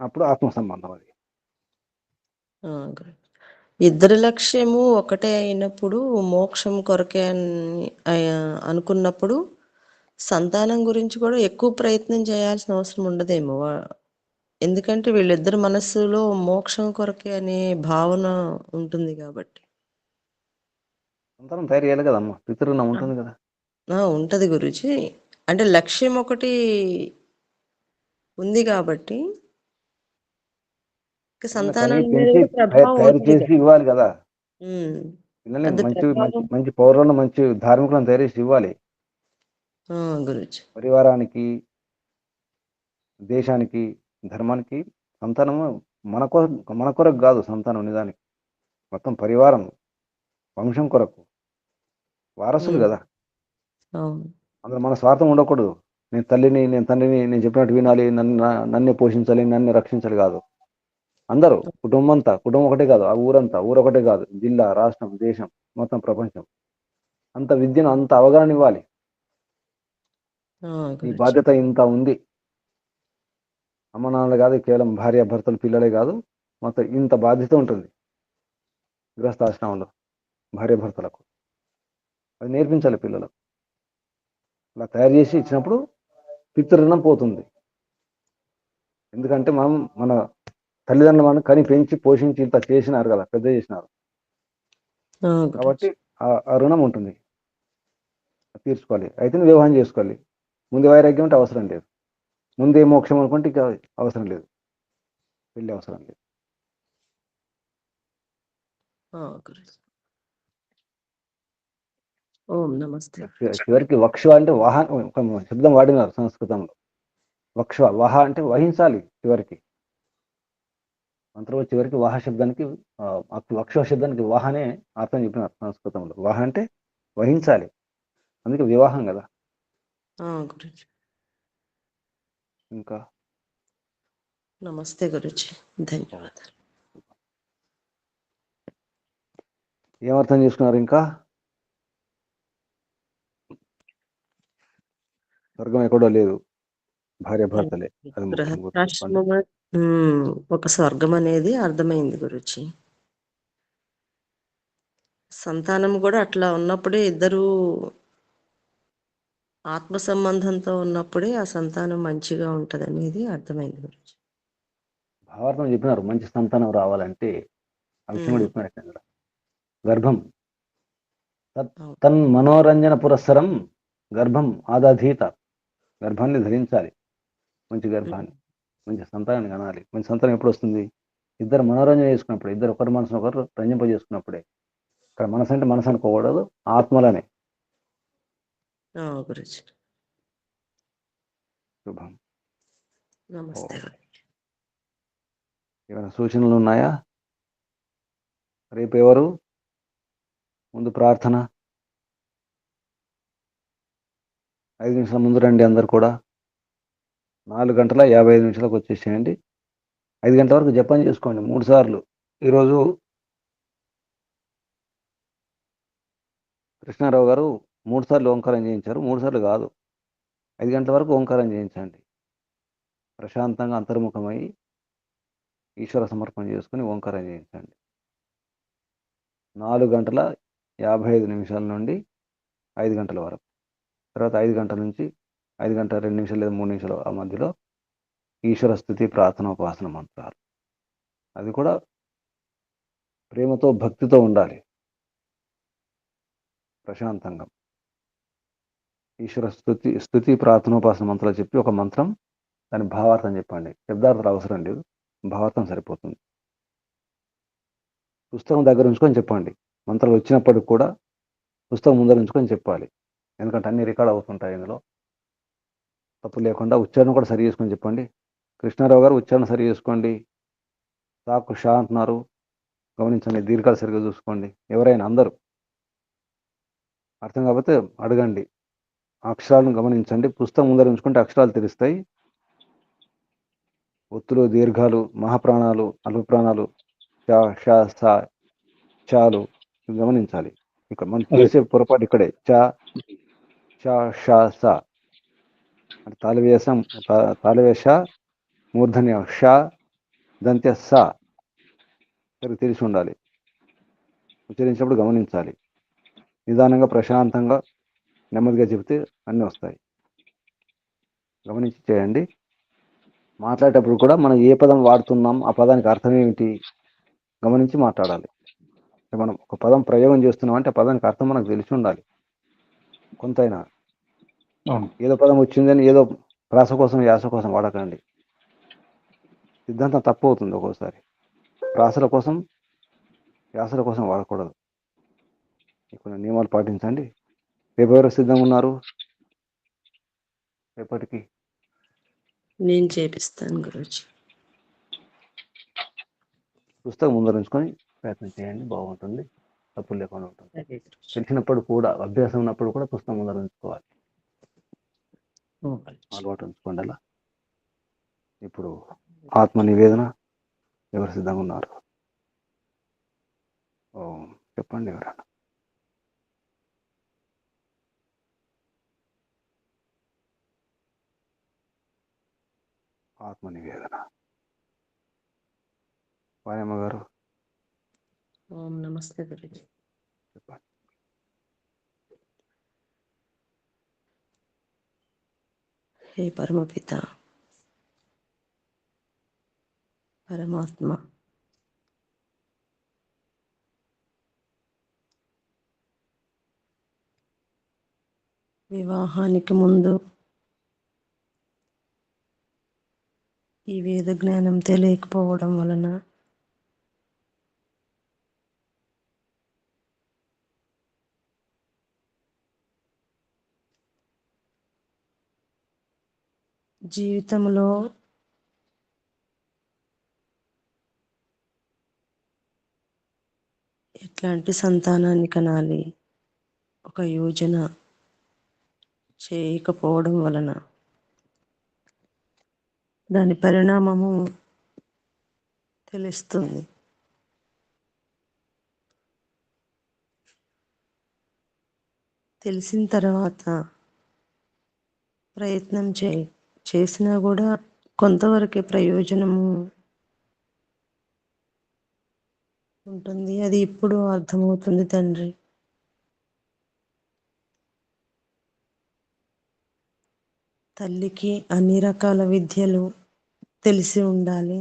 అప్పుడు ఆత్మ సంబంధం అది. ఆ, గురుజీ. ఇద్దరి లక్ష్యము ఒకటే అయినప్పుడు మోక్షం కొరకే అనుకున్నప్పుడు సంతానం గురించి కూడా ఎక్కువ ప్రయత్నం చేయాల్సిన అవసరం ఉండదేమో. ఎందుకంటే వీళ్ళిద్దరి మనస్సులో మోక్షం కొరకే అనే భావన ఉంటుంది కాబట్టి. సంతానం తయారు చేయాలి కదమ్మా, పితృణం ఉంటుంది కదా. ఉంటది గురుజీ. అంటే లక్ష్యం ఒకటి ఉంది కాబట్టి సంతానం మీద పెంచి కూడా ప్రభావం తయారు ఉంటుంది చేసి కదా. ఇవ్వాలి కదా. పిల్లల్ని అది మంచి మంచి ప్రభావం. మంచి పౌరులను, మంచి ధార్మికులను తయారు చేసి ఇవ్వాలి. గురుజీ. పరివారానికి, దేశానికి, ధర్మానికి సంతానము మన కొరకు కాదు. సంతానం నిజానికి మొత్తం పరివారం, వంశం కొరకు, వారసులు కదా. అవును. అందులో మన స్వార్థం ఉండకూడదు. నేను తల్లిని, నేను తండ్రిని, నేను చెప్పినట్టు వినాలి, నన్నే పోషించాలి, నన్ను రక్షించాలి కాదు. అందరూ కుటుంబం అంతా, కుటుంబం ఒకటే కాదు, ఆ ఊరంతా, ఊరు ఒకటే కాదు, జిల్లా, రాష్ట్రం, దేశం, మొత్తం ప్రపంచం అంత విద్యను, అంత అవగాహన ఇవ్వాలి. ఈ బాధ్యత ఇంత ఉంది. అమ్మ నాన్నలు కాదు, కేవలం భార్య భర్తలు, పిల్లలే కాదు, మొత్తం ఇంత బాధ్యత ఉంటుంది గృహస్థాశ్రమంలో భార్య భర్తలకు. అది నేర్పించాలి పిల్లలకు. అలా తయారు చేసి ఇచ్చినప్పుడు పితృణం పోతుంది. ఎందుకంటే మన తల్లిదండ్రులు మనం కని పెంచి పోషించి ఇంత చేసినారు కదా, పెద్ద చేసినారు కాబట్టి ఆ రుణం ఉంటుంది, తీర్చుకోవాలి. అయితే వివాహం చేసుకోవాలి. ముందు వైరాగ్యం అంటే అవసరం లేదు. ముందే మోక్షం అనుకుంటే ఇక అవసరం లేదు, పెళ్లి అవసరం లేదు. ఓం నమస్తే. చివరికి వక్ష అంటే శబ్దం వాడినారు సంస్కృతంలో. వహ అంటే వహించాలి. చివరికి మంత్రం చివరికి వాహ శబ్దానికి, వక్ష శబ్దానికి వాహ అనే అర్థం చెప్పినారు సంస్కృతంలో. వాహ అంటే వహించాలి, అందుకే వివాహం కదా. ఇంకా నమస్తే గురుజీ, ధన్యవాదాలు. ఏమర్థం చేసుకున్నారు? ఇంకా స్వర్గం ఎక్కడో లేదు, భార్య భర్తలే. ఒక స్వర్గం అనేది అర్థమైంది గురుజీ. సంతానం కూడా అట్లా ఉన్నప్పుడే, ఇద్దరు ఆత్మ సంబంధంతో ఉన్నప్పుడే ఆ సంతానం మంచిగా ఉంటది అనేది అర్థమైంది గురుజీ. భావార్థం చెప్పినారు. మంచి సంతానం రావాలంటే ఆ విషయం కూడా చెప్పినారు. గర్భం తన్ మనోరంజన పురస్సరం గర్భం ఆదాధీత. గర్భాన్ని ధరించాలి, మంచి గర్భాన్ని, మంచి సంతానాన్ని కనాలి. మంచి సంతానం ఎప్పుడు వస్తుంది? ఇద్దరు మనోరంజన చేసుకున్నప్పుడే, ఇద్దరు ఒకరి మనసును ఒకరు రంజింపజేసుకున్నప్పుడే. ఇక్కడ మనసు అంటే మనసు అనుకోకూడదు, ఆత్మలనే. శుభం. నమస్తే. ఏమైనా సూచనలు ఉన్నాయా? రేపు ఎవరు ముందు ప్రార్థన? 5 నిమిషాల ముందు రండి అందరు కూడా. 4:55 వచ్చేసేయండి. 5 గంటల వరకు జపం చేసుకోండి 3 సార్లు. ఈరోజు కృష్ణారావు గారు 3 సార్లు ఓంకారం చేయించారు. 3 సార్లు కాదు, 5 గంటల వరకు ఓంకారం చేయించండి. ప్రశాంతంగా అంతర్ముఖమై ఈశ్వర సమర్పణ చేసుకుని ఓంకారం చేయించండి. 4:55 నుండి 5 గంటల వరకు. తర్వాత 5 గంటల నుంచి 5 గంటల 2 నిమిషాలు లేదా 3 నిమిషాలు ఆ మధ్యలో ఈశ్వర స్థుతి, ప్రార్థన, ఉపాసన మంత్రాలు. అది కూడా ప్రేమతో, భక్తితో ఉండాలి. ప్రశాంతంగా ఈశ్వర స్థుతి, ప్రార్థన, ఉపాసన మంత్రాలు చెప్పి ఒక మంత్రం, దాని భావార్థం చెప్పండి. శబ్దార్థాలు అవసరం లేదు, భావార్థం సరిపోతుంది. పుస్తకం దగ్గర ఉంచుకొని చెప్పండి. మంత్రాలు వచ్చినప్పటికి కూడా పుస్తకం ముందర ఉంచుకొని చెప్పాలి. ఎందుకంటే అన్ని రికార్డ్ అవుతుంటాయి ఇందులో. తప్పు లేకుండా ఉచ్చారణ కూడా సరి చేసుకొని చెప్పండి. కృష్ణారావు గారు ఉచ్చారణ సరి చేసుకోండి. సాకు షా అంటున్నారు, గమనించండి. దీర్ఘాలు సరిగ్గా చూసుకోండి. ఎవరైనా అందరూ అర్థం కాకపోతే అడగండి. అక్షరాలను గమనించండి. పుస్తకం ముందర ఉంచుకుంటే అక్షరాలు తెలుస్తాయి. ఒత్తులు, దీర్ఘాలు, మహాప్రాణాలు, అల్పప్రాణాలు, షా, షా, సా, చాలు గమనించాలి. ఇక్కడ మనం చేసే పొరపాటు ఇక్కడే. చా, షా, షా, సా అంటే తాళవేష, మూర్ధన్య షా, దంత్య స తెలిసి ఉండాలి. ఉచ్చరించినప్పుడు గమనించాలి. నిదానంగా ప్రశాంతంగా నెమ్మదిగా చెబితే అన్నీ వస్తాయి. గమనించి చేయండి. మాట్లాడేటప్పుడు కూడా మనం ఏ పదం వాడుతున్నాం, ఆ పదానికి అర్థం ఏమిటి గమనించి మాట్లాడాలి. మనం ఒక పదం ప్రయోగం చేస్తున్నాం అంటే ఆ పదానికి అర్థం మనకు తెలిసి ఉండాలి. కొంతైనా ఏదో పదం వచ్చిందని ఏదో ప్రాస కోసం యాస కోసం వాడకండి. సిద్ధాంతం తప్పు అవుతుంది. ఒక్కోసారి ప్రాసల కోసం యాసల కోసం వాడకూడదు. కొన్ని నియమాలు పాటించండి. రేపు ఎవరు సిద్ధంగా ఉన్నారు? రేపటికి నేను చేపిస్తాను గురూజీ. పుస్తకం ముందరుంచుకొని ప్రయత్నం చేయండి. బాగుంటుంది. తప్పులు లేకుండా ఉంటుంది. తెలిసినప్పుడు కూడా, అభ్యాసం ఉన్నప్పుడు కూడా పుస్తకం ముందర ఉంచుకోవాలి. అలవాటు ఉంచుకోండి. అలా ఇప్పుడు ఆత్మ నివేదన ఎవరు సిద్ధంగా ఉన్నారు? చెప్పండి ఎవరన్నా. ఆత్మ నివేదన. వాయమ్మ గారు ఓం నమస్తే గురూజీ. చెప్పండి. హే పరమపిత పరమాత్మ, వివాహానికి ముందు ఈ వేద జ్ఞానం తెలియకపోవడం వలన జీవితంలో ఎట్లాంటి సంతానాన్ని కనాలి, ఒక యోజన చేయకపోవడం వలన దాని పరిణామము తెలుస్తుంది. తెలిసిన తర్వాత ప్రయత్నం చేసినా కూడా కొంతవరకే ప్రయోజనము ఉంటుంది. అది ఇప్పుడు అర్థమవుతుంది తండ్రి. తల్లికి అన్ని రకాల విద్యలు తెలిసి ఉండాలి.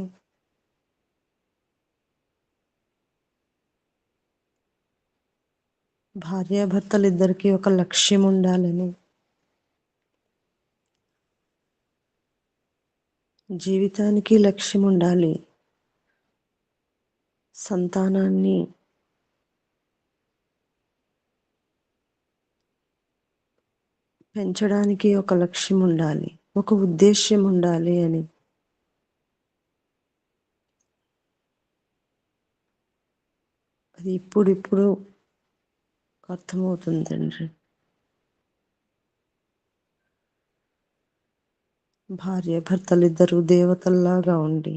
భార్యాభర్తలిద్దరికీ ఒక లక్ష్యం ఉండాలని, జీవితానికి లక్ష్యం ఉండాలి. సంతానాన్ని పెంచడానికి ఒక లక్ష్యం ఉండాలి, ఒక ఉద్దేశ్యం ఉండాలి అని అది ఇప్పుడు అర్థమవుతుంది తండ్రి. భార్యాభర్తలిద్దరూ దేవతల్లాగా ఉండి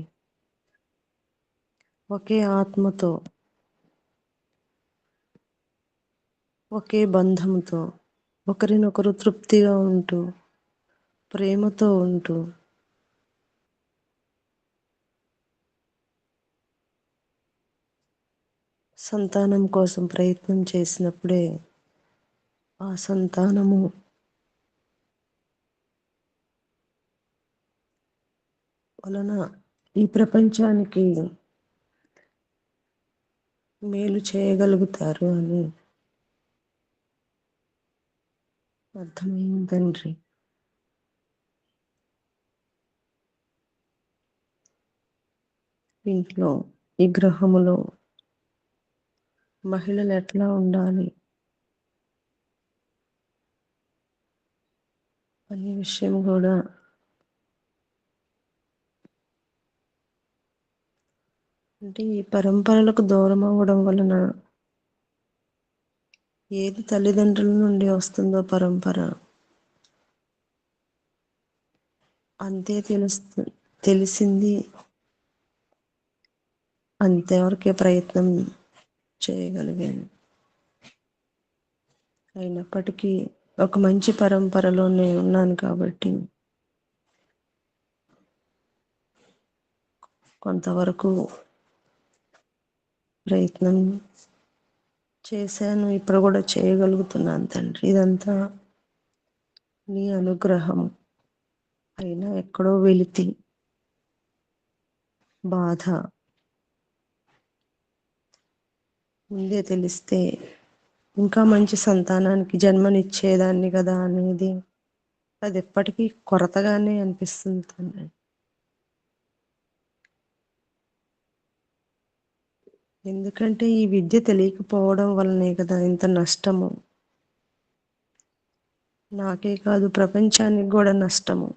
ఒకే ఆత్మతో, ఒకే బంధంతో ఒకరినొకరు తృప్తిగా ఉంటూ, ప్రేమతో ఉంటూ సంతానం కోసం ప్రయత్నం చేసినప్పుడే ఆ సంతానము వలన ఈ ప్రపంచానికి మేలు చేయగలుగుతారు అని అర్థమైంది తండ్రి. ఇంట్లో ఈ గ్రహములో మహిళలు ఎట్లా ఉండాలి అనే విషయం కూడా అంటే ఈ పరంపరలకు దూరం అవ్వడం వలన ఏది తల్లిదండ్రుల నుండి వస్తుందో పరంపర అంతే తెలిసింది, అంతవరకే ప్రయత్నం చేయగలిగాను. అయినప్పటికీ ఒక మంచి పరంపరలోనే ఉన్నాను కాబట్టి కొంతవరకు ప్రయత్నం చేశాను, ఇప్పుడు కూడా చేయగలుగుతున్నాను తండ్రి. ఇదంతా నీ అనుగ్రహం. అయినా ఎక్కడో వెలితి, బాధ ముందే తెలిస్తే ఇంకా మంచి సంతానానికి జన్మనిచ్చేదాన్ని కదా అనేది అది ఎప్పటికీ కొరతగానే అనిపిస్తుంది తండ్రి. ఎందుకంటే ఈ విద్య తెలియకపోవడం వల్లనే కదా ఇంత నష్టము. నాకే కాదు, ప్రపంచానికి కూడా నష్టము.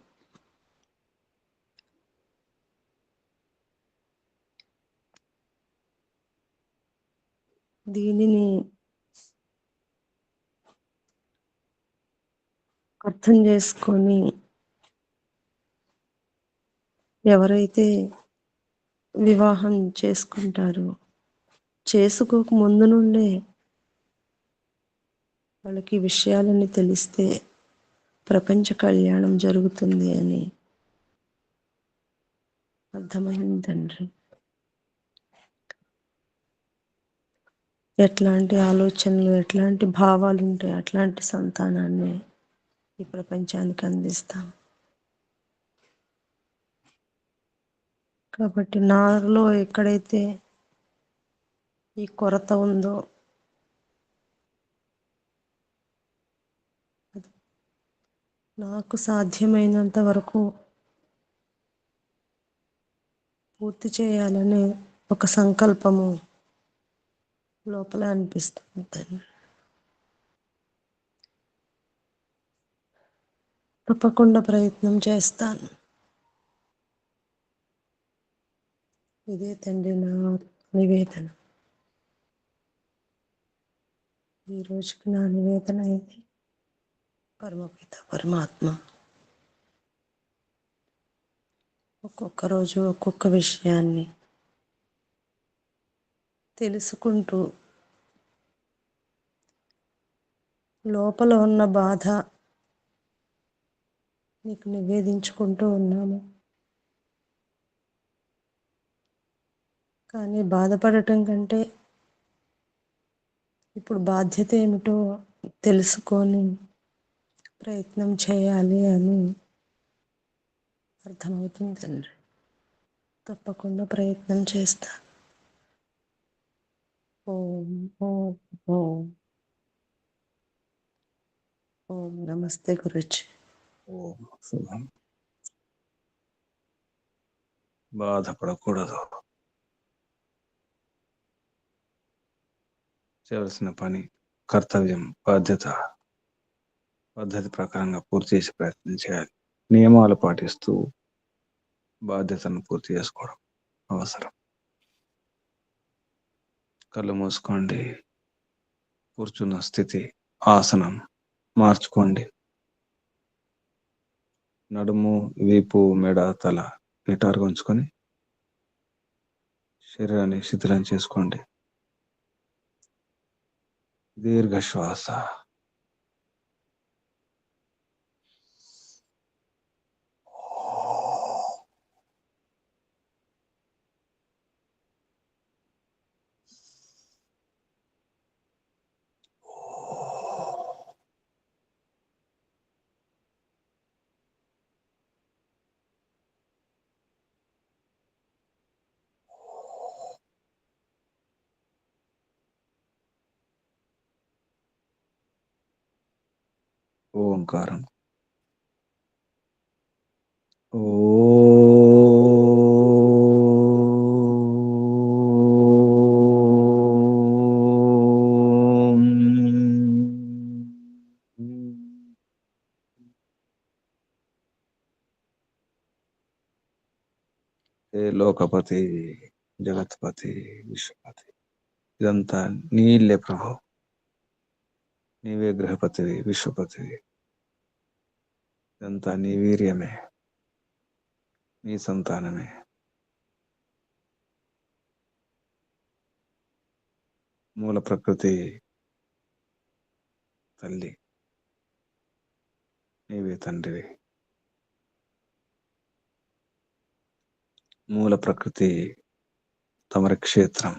దీనిని అర్థం చేసుకొని ఎవరైతే వివాహం చేసుకుంటారో, చేసుకోక ముందు నుండే వాళ్ళకి ఈ విషయాలన్నీ తెలిస్తే ప్రపంచ కళ్యాణం జరుగుతుంది అని అర్థమైంది తండ్రి. ఎట్లాంటి ఆలోచనలు, ఎట్లాంటి భావాలు ఉంటాయి, అట్లాంటి సంతానాన్ని ఈ ప్రపంచానికి అందిస్తాం. కాబట్టి నాలో ఎక్కడైతే ఈ కొరత ఉందో నాకు సాధ్యమైనంత వరకు పూర్తి చేయాలనే ఒక సంకల్పము లోపల అనిపిస్తుంది. తప్పకుండా ప్రయత్నం చేస్తాను. ఇదే తండ్రి నా నివేదన. ఈ రోజుకి నా నివేదన ఇది. పరమపిత పరమాత్మ ఒక్కొక్క రోజు ఒక్కొక్క విషయాన్ని తెలుసుకుంటూ లోపల ఉన్న బాధ నీకు నివేదించుకుంటూ ఉన్నాము. కానీ బాధపడటం కంటే ఇప్పుడు బాధ్యత ఏమిటో తెలుసుకొని ప్రయత్నం చేయాలి అని అర్థమవుతుంది తండ్రి. తప్పకుండా ప్రయత్నం చేస్తా. ఓం ఓం ఓం ఓం. నమస్తే గురుజీ. ఓం శుభం. బాధపడకూడదు. చేయవలసిన పని, కర్తవ్యం, బాధ్యత పద్ధతి ప్రకారంగా పూర్తి చేసే ప్రయత్నం చేయాలి. నియమాలు పాటిస్తూ బాధ్యతను పూర్తి చేసుకోవడం అవసరం. కళ్ళు మూసుకోండి. కూర్చున్న స్థితి, ఆసనం మార్చుకోండి. నడుము, వీపు, మెడ, తల నిటారుగా ఉంచుకొని శరీరాన్ని శిథిలం చేసుకోండి. దీర్ఘ శ్వాస. ఓంకారం. లోకపతి, జగత్పతి, విశ్వపతి, ఇదంతా నీళ్ళే ప్రభు. నీవే గ్రహపతివి, విశ్వపతివి. ఇదంతా నీ వీర్యమే, నీ సంతానమే. మూల ప్రకృతి తల్లి, నీవే తండ్రివి. మూల ప్రకృతి తమరి క్షేత్రం.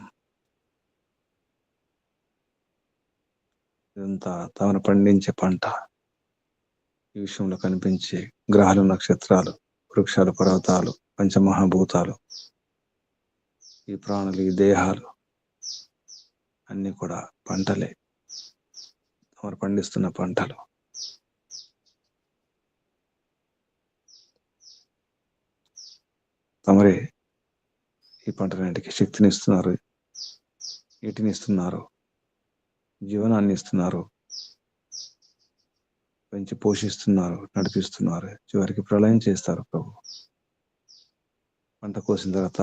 ఇదంతా తమరు పండించే పంట. ఈ విషయంలో కనిపించే గ్రహాలు, నక్షత్రాలు, వృక్షాలు, పర్వతాలు, పంచమహాభూతాలు, ఈ ప్రాణులు, ఈ దేహాలు అన్నీ కూడా పంటలే. తమరు పండిస్తున్న పంటలు. తమరే ఈ పంటలన్నిటికీ శక్తిని ఇస్తున్నారు, నీటిని ఇస్తున్నారు, జీవనాన్ని ఇస్తున్నారు, పెంచి పోషిస్తున్నారు, నడిపిస్తున్నారు, చివరికి ప్రళయం చేస్తారు ప్రభు. పంట కోసిన తర్వాత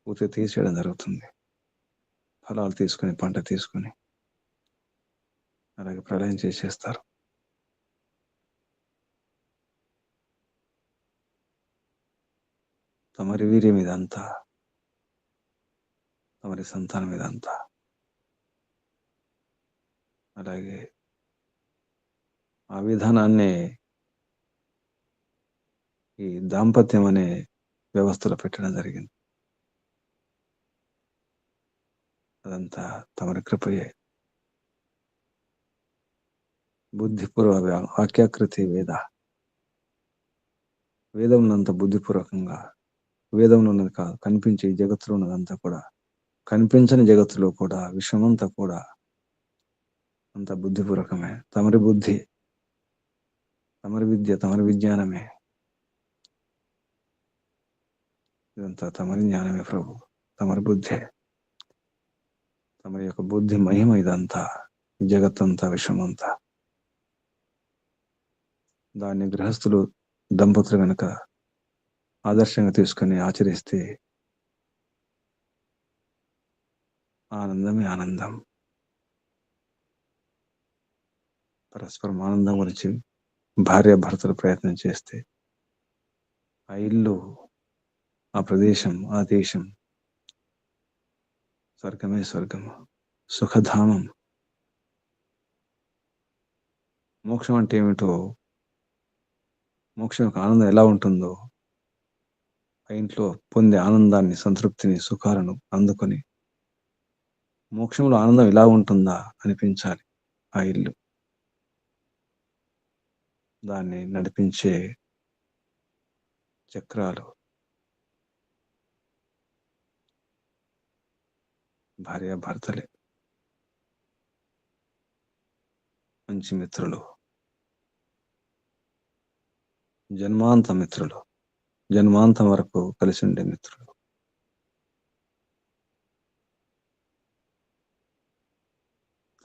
పూర్తిగా తీసేయడం జరుగుతుంది. ఫలాలు తీసుకొని, పంట తీసుకొని అలాగే ప్రళయం చేసేస్తారు. తమరి వీర్యం ఇదంతా, తమరి సంతానం ఇదంతా. అలాగే ఆ విధానాన్ని ఈ దాంపత్యం అనే వ్యవస్థలో పెట్టడం జరిగింది. అదంతా తమరి కృపయే. బుద్ధిపూర్వ వాక్యాకృతి వేద. వేదం ఉన్నంత బుద్ధిపూర్వకంగా, వేదంలో ఉన్నది కాదు, కనిపించే ఈ జగత్తులో ఉన్నదంతా కూడా, కనిపించని జగత్తులో కూడా, విశ్వమంతా కూడా అంత బుద్ధిపూర్వకమే. తమరి బుద్ధి, తమరి విద్య, తమరి విజ్ఞానమే. ఇదంతా తమరి జ్ఞానమే ప్రభు, తమరి బుద్ధే. తమరి యొక్క బుద్ధి మహిమ ఇదంతా, జగత్తంతా, విశ్వమంతా. దాన్ని గృహస్థులు, దంపతులు కనుక ఆదర్శంగా తీసుకొని ఆచరిస్తే ఆనందమే ఆనందం. పరస్పరం ఆనందం గురించి భార్య భర్తలు ప్రయత్నం చేస్తే ఆ ఇల్లు, ఆ ప్రదేశం, ఆ దేశం స్వర్గమే స్వర్గము, సుఖధామం. మోక్షం అంటే ఏమిటో, మోక్షం యొక్క ఆనందం ఎలా ఉంటుందో, ఆ ఇంట్లో పొందే ఆనందాన్ని, సంతృప్తిని, సుఖాలను అందుకొని మోక్షంలో ఆనందం ఎలా ఉంటుందా అనిపించాలి ఆ ఇల్లు. దాన్ని నడిపించే చక్రాలు భార్య భర్తలే. మంచి మిత్రులు, జన్మాంత మిత్రులు, జన్మాంతం వరకు కలిసి ఉండే మిత్రులు.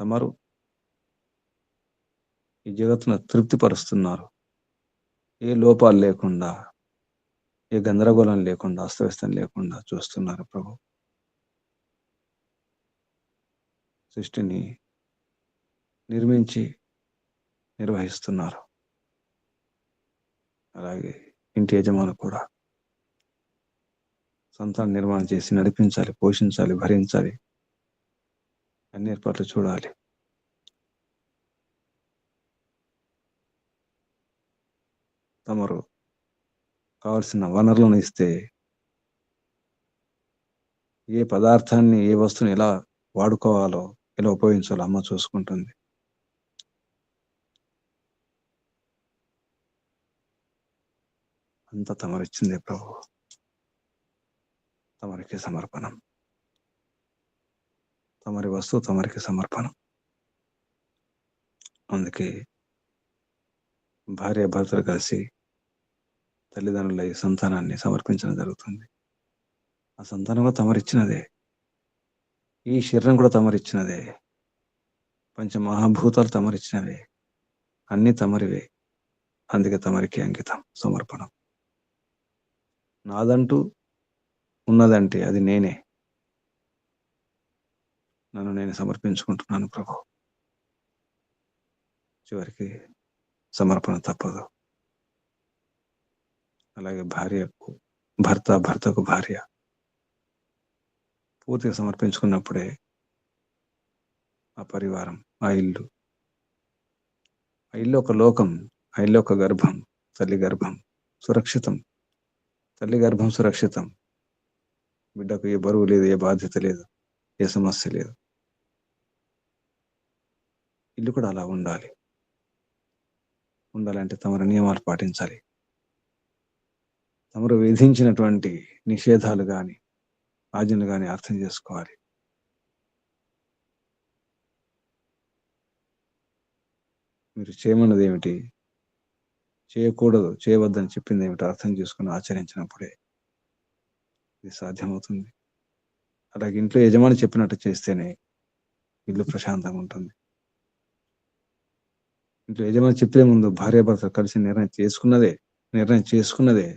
తమరు ఈ జగత్తును తృప్తిపరుస్తున్నారు. ఏ లోపాలు లేకుండా, ఏ గందరగోళం లేకుండా, అస్తవ్యస్తం లేకుండా చూస్తున్నారు ప్రభు. సృష్టిని నిర్మించి నిర్వహిస్తున్నారు. అలాగే ఇంటి యజమాని కూడా సంతాన నిర్మాణం చేసి నడిపించాలి, పోషించాలి, భరించాలి, అన్ని ఏర్పాట్లు చూడాలి. తమరు కావలసిన వనరులను ఇస్తే ఏ పదార్థాన్ని, ఏ వస్తువుని ఎలా వాడుకోవాలో, ఎలా ఉపయోగించాలో అమ్మ చూసుకుంటుంది. అంతా తమరిచ్చిందే ప్రభు. తమరికి సమర్పణం. తమరి వస్తువు తమరికి సమర్పణం. అందుకే భార్య భర్తలు కలిసి తల్లిదండ్రుల ఈ సంతానాన్ని సమర్పించడం జరుగుతుంది. ఆ సంతానం కూడా తమరిచ్చినదే, ఈ శరీరం కూడా తమరిచ్చినదే, పంచమహాభూతాలు తమరిచ్చినవే, అన్ని తమరివే. అందుకే తమరికి అంకితం, సమర్పణం. నాదంటూ ఉన్నదంటే అది నేనే. నన్ను నేను సమర్పించుకుంటున్నాను ప్రభు. చివరికి సమర్పణ తప్పదు. అలాగే భార్యకు భర్త, భర్తకు భార్య పూర్తిగా సమర్పించుకున్నప్పుడే ఆ పరివారం, ఆ ఇల్లు ఒక లోకం, ఆ ఇల్లు ఒక గర్భం, తల్లి గర్భం, సురక్షితం. తల్లి గర్భం సురక్షితం. బిడ్డకు ఏ బరువు లేదు, ఏ బాధ్యత లేదు, ఏ సమస్య లేదు. ఇల్లు కూడా అలా ఉండాలి. ఉండాలంటే తమరు నియమాలు పాటించాలి. తమరు విధించినటువంటి నిషేధాలు కానీ ఆజ్ఞలు కానీ అర్థం చేసుకోవాలి. మీరు చేయమన్నది ఏమిటి, చేయకూడదు, చేయవద్దని చెప్పింది ఏమిటి అర్థం చేసుకుని ఆచరించినప్పుడే ఇది సాధ్యమవుతుంది. అలాగే ఇంట్లో యజమాని చెప్పినట్టు చేస్తేనే ఇల్లు ప్రశాంతంగా ఉంటుంది. ఇంట్లో యజమాని చెప్పే ముందు భార్యాభర్తలు కలిసి నిర్ణయం చేసుకున్నదే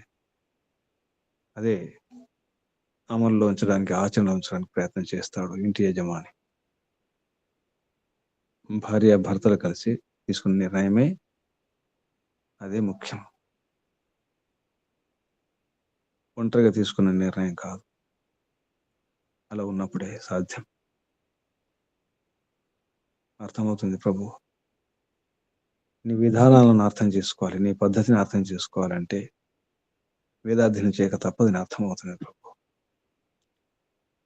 అదే అమల్లో ఉంచడానికి, ఆచరణలో ఉంచడానికి ప్రయత్నం చేస్తాడు ఇంటి యజమాని. భార్యాభర్తలు కలిసి తీసుకున్న నిర్ణయమే అదే ముఖ్యం. ఒంటరిగా తీసుకున్న నిర్ణయం కాదు. అలా ఉన్నప్పుడే సాధ్యం. అర్థమవుతుంది ప్రభు. నీ విధానాలను అర్థం చేసుకోవాలి, నీ పద్ధతిని అర్థం చేసుకోవాలంటే వేదాధ్యయనం చేయక తప్పదని అర్థమవుతుంది ప్రభు.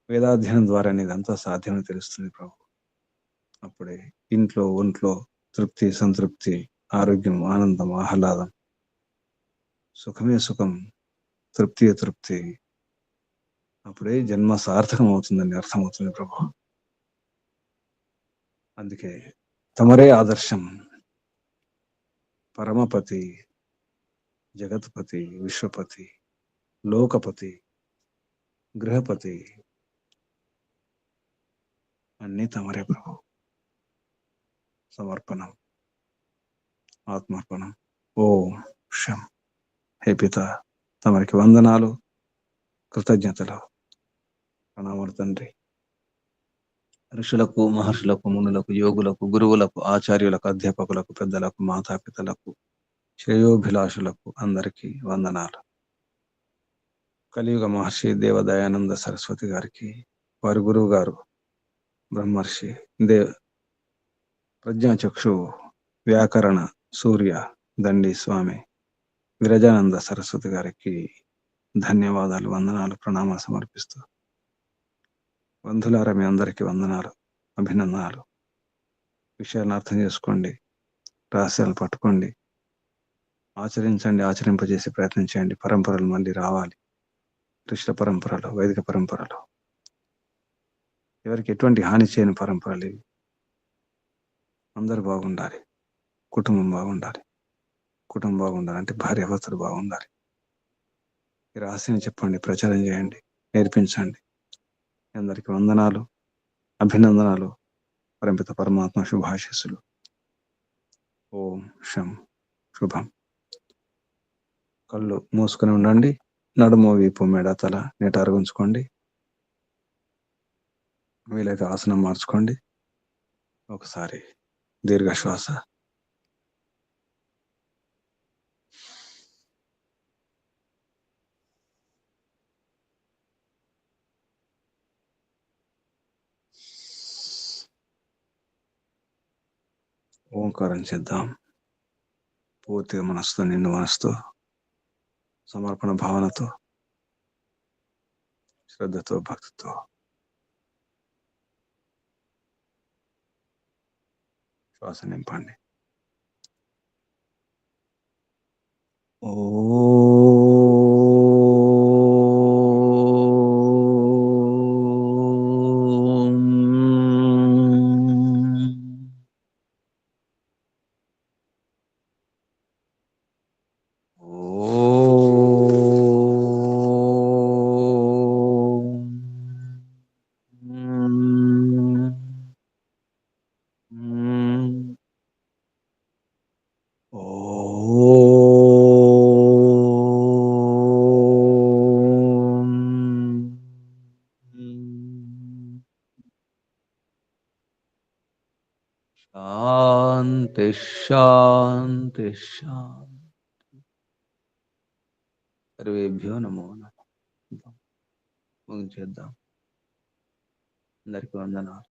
వేదాధ్యయనం ద్వారా నీదంతా సాధ్యమని తెలుస్తుంది ప్రభు. అప్పుడే ఇంట్లో ఒంట్లో తృప్తి, సంతృప్తి, ఆరోగ్యం, ఆనందం, ఆహ్లాదం, సుఖమే సుఖం, తృప్తి. అప్పుడే జన్మ సార్థకం అవుతుందని అర్థమవుతుంది ప్రభు. అందుకే తమరే ఆదర్శం. పరమపతి, జగత్పతి, విశ్వపతి, లోకపతి, గృహపతి అన్నీ తమరే ప్రభు. సమర్పణం, ఆత్మార్పణం. ఓం శం. హే పిత, తమరికి వందనాలు, కృతజ్ఞతలు, ప్రణామాలు తండ్రి. ఋషులకు, మహర్షులకు, మునులకు, యోగులకు, గురువులకు, ఆచార్యులకు, అధ్యాపకులకు, పెద్దలకు, మాతాపితలకు, శ్రేయోభిలాషులకు అందరికీ వందనాలు. కలియుగ మహర్షి దేవదయానంద సరస్వతి గారికి, వారి గురువు గారు బ్రహ్మర్షి ప్రజ్ఞాచక్షు వ్యాకరణ సూర్య దండి స్వామి విరజానంద సరస్వతి గారికి ధన్యవాదాలు, వందనాలు, ప్రణామాలు సమర్పిస్తూ, బంధులారా మీ అందరికీ వందనాలు, అభినందనాలు. విషయాలను అర్థం చేసుకోండి, రహస్యాలు పట్టుకోండి, ఆచరించండి, ఆచరింపజేసి ప్రయత్నం చేయండి. పరంపరలు మళ్ళీ రావాలి. కృష్ణ పరంపరలు, వైదిక పరంపరలు, ఎవరికి ఎటువంటి హాని చేయని పరంపరలు ఇవి. అందరూ బాగుండాలి, కుటుంబం బాగుండాలి. కుటుంబం బాగుండాలంటే భార్యాభర్తలు బాగుండాలి. ఈ రహస్యాన్ని చెప్పండి, ప్రచారం చేయండి, నేర్పించండి. అందరికీ వందనాలు, అభినందనాలు. పరంపిత పరమాత్మ శుభాశీస్సులు. ఓం శం. శుభం. కళ్ళు మూసుకొని ఉండండి. నడుము, వీపు, మెడ, తల నిటారుగా ఉంచుకోండి. వీలైతే ఆసనం మార్చుకోండి. ఒకసారి దీర్ఘ శ్వాస. ఓంకారం చేద్దాం. పూర్తిగా మనసుతో, నిండు మనసుతో, సమర్పణ భావనతో, శ్రద్ధతో, భక్తితో శ్వాస నింపండి. శాంతి శాంతి శాంతి. సర్వేభ్యో నమో నమః. ముగించేద్దాం. అందరికీ వందనాలు.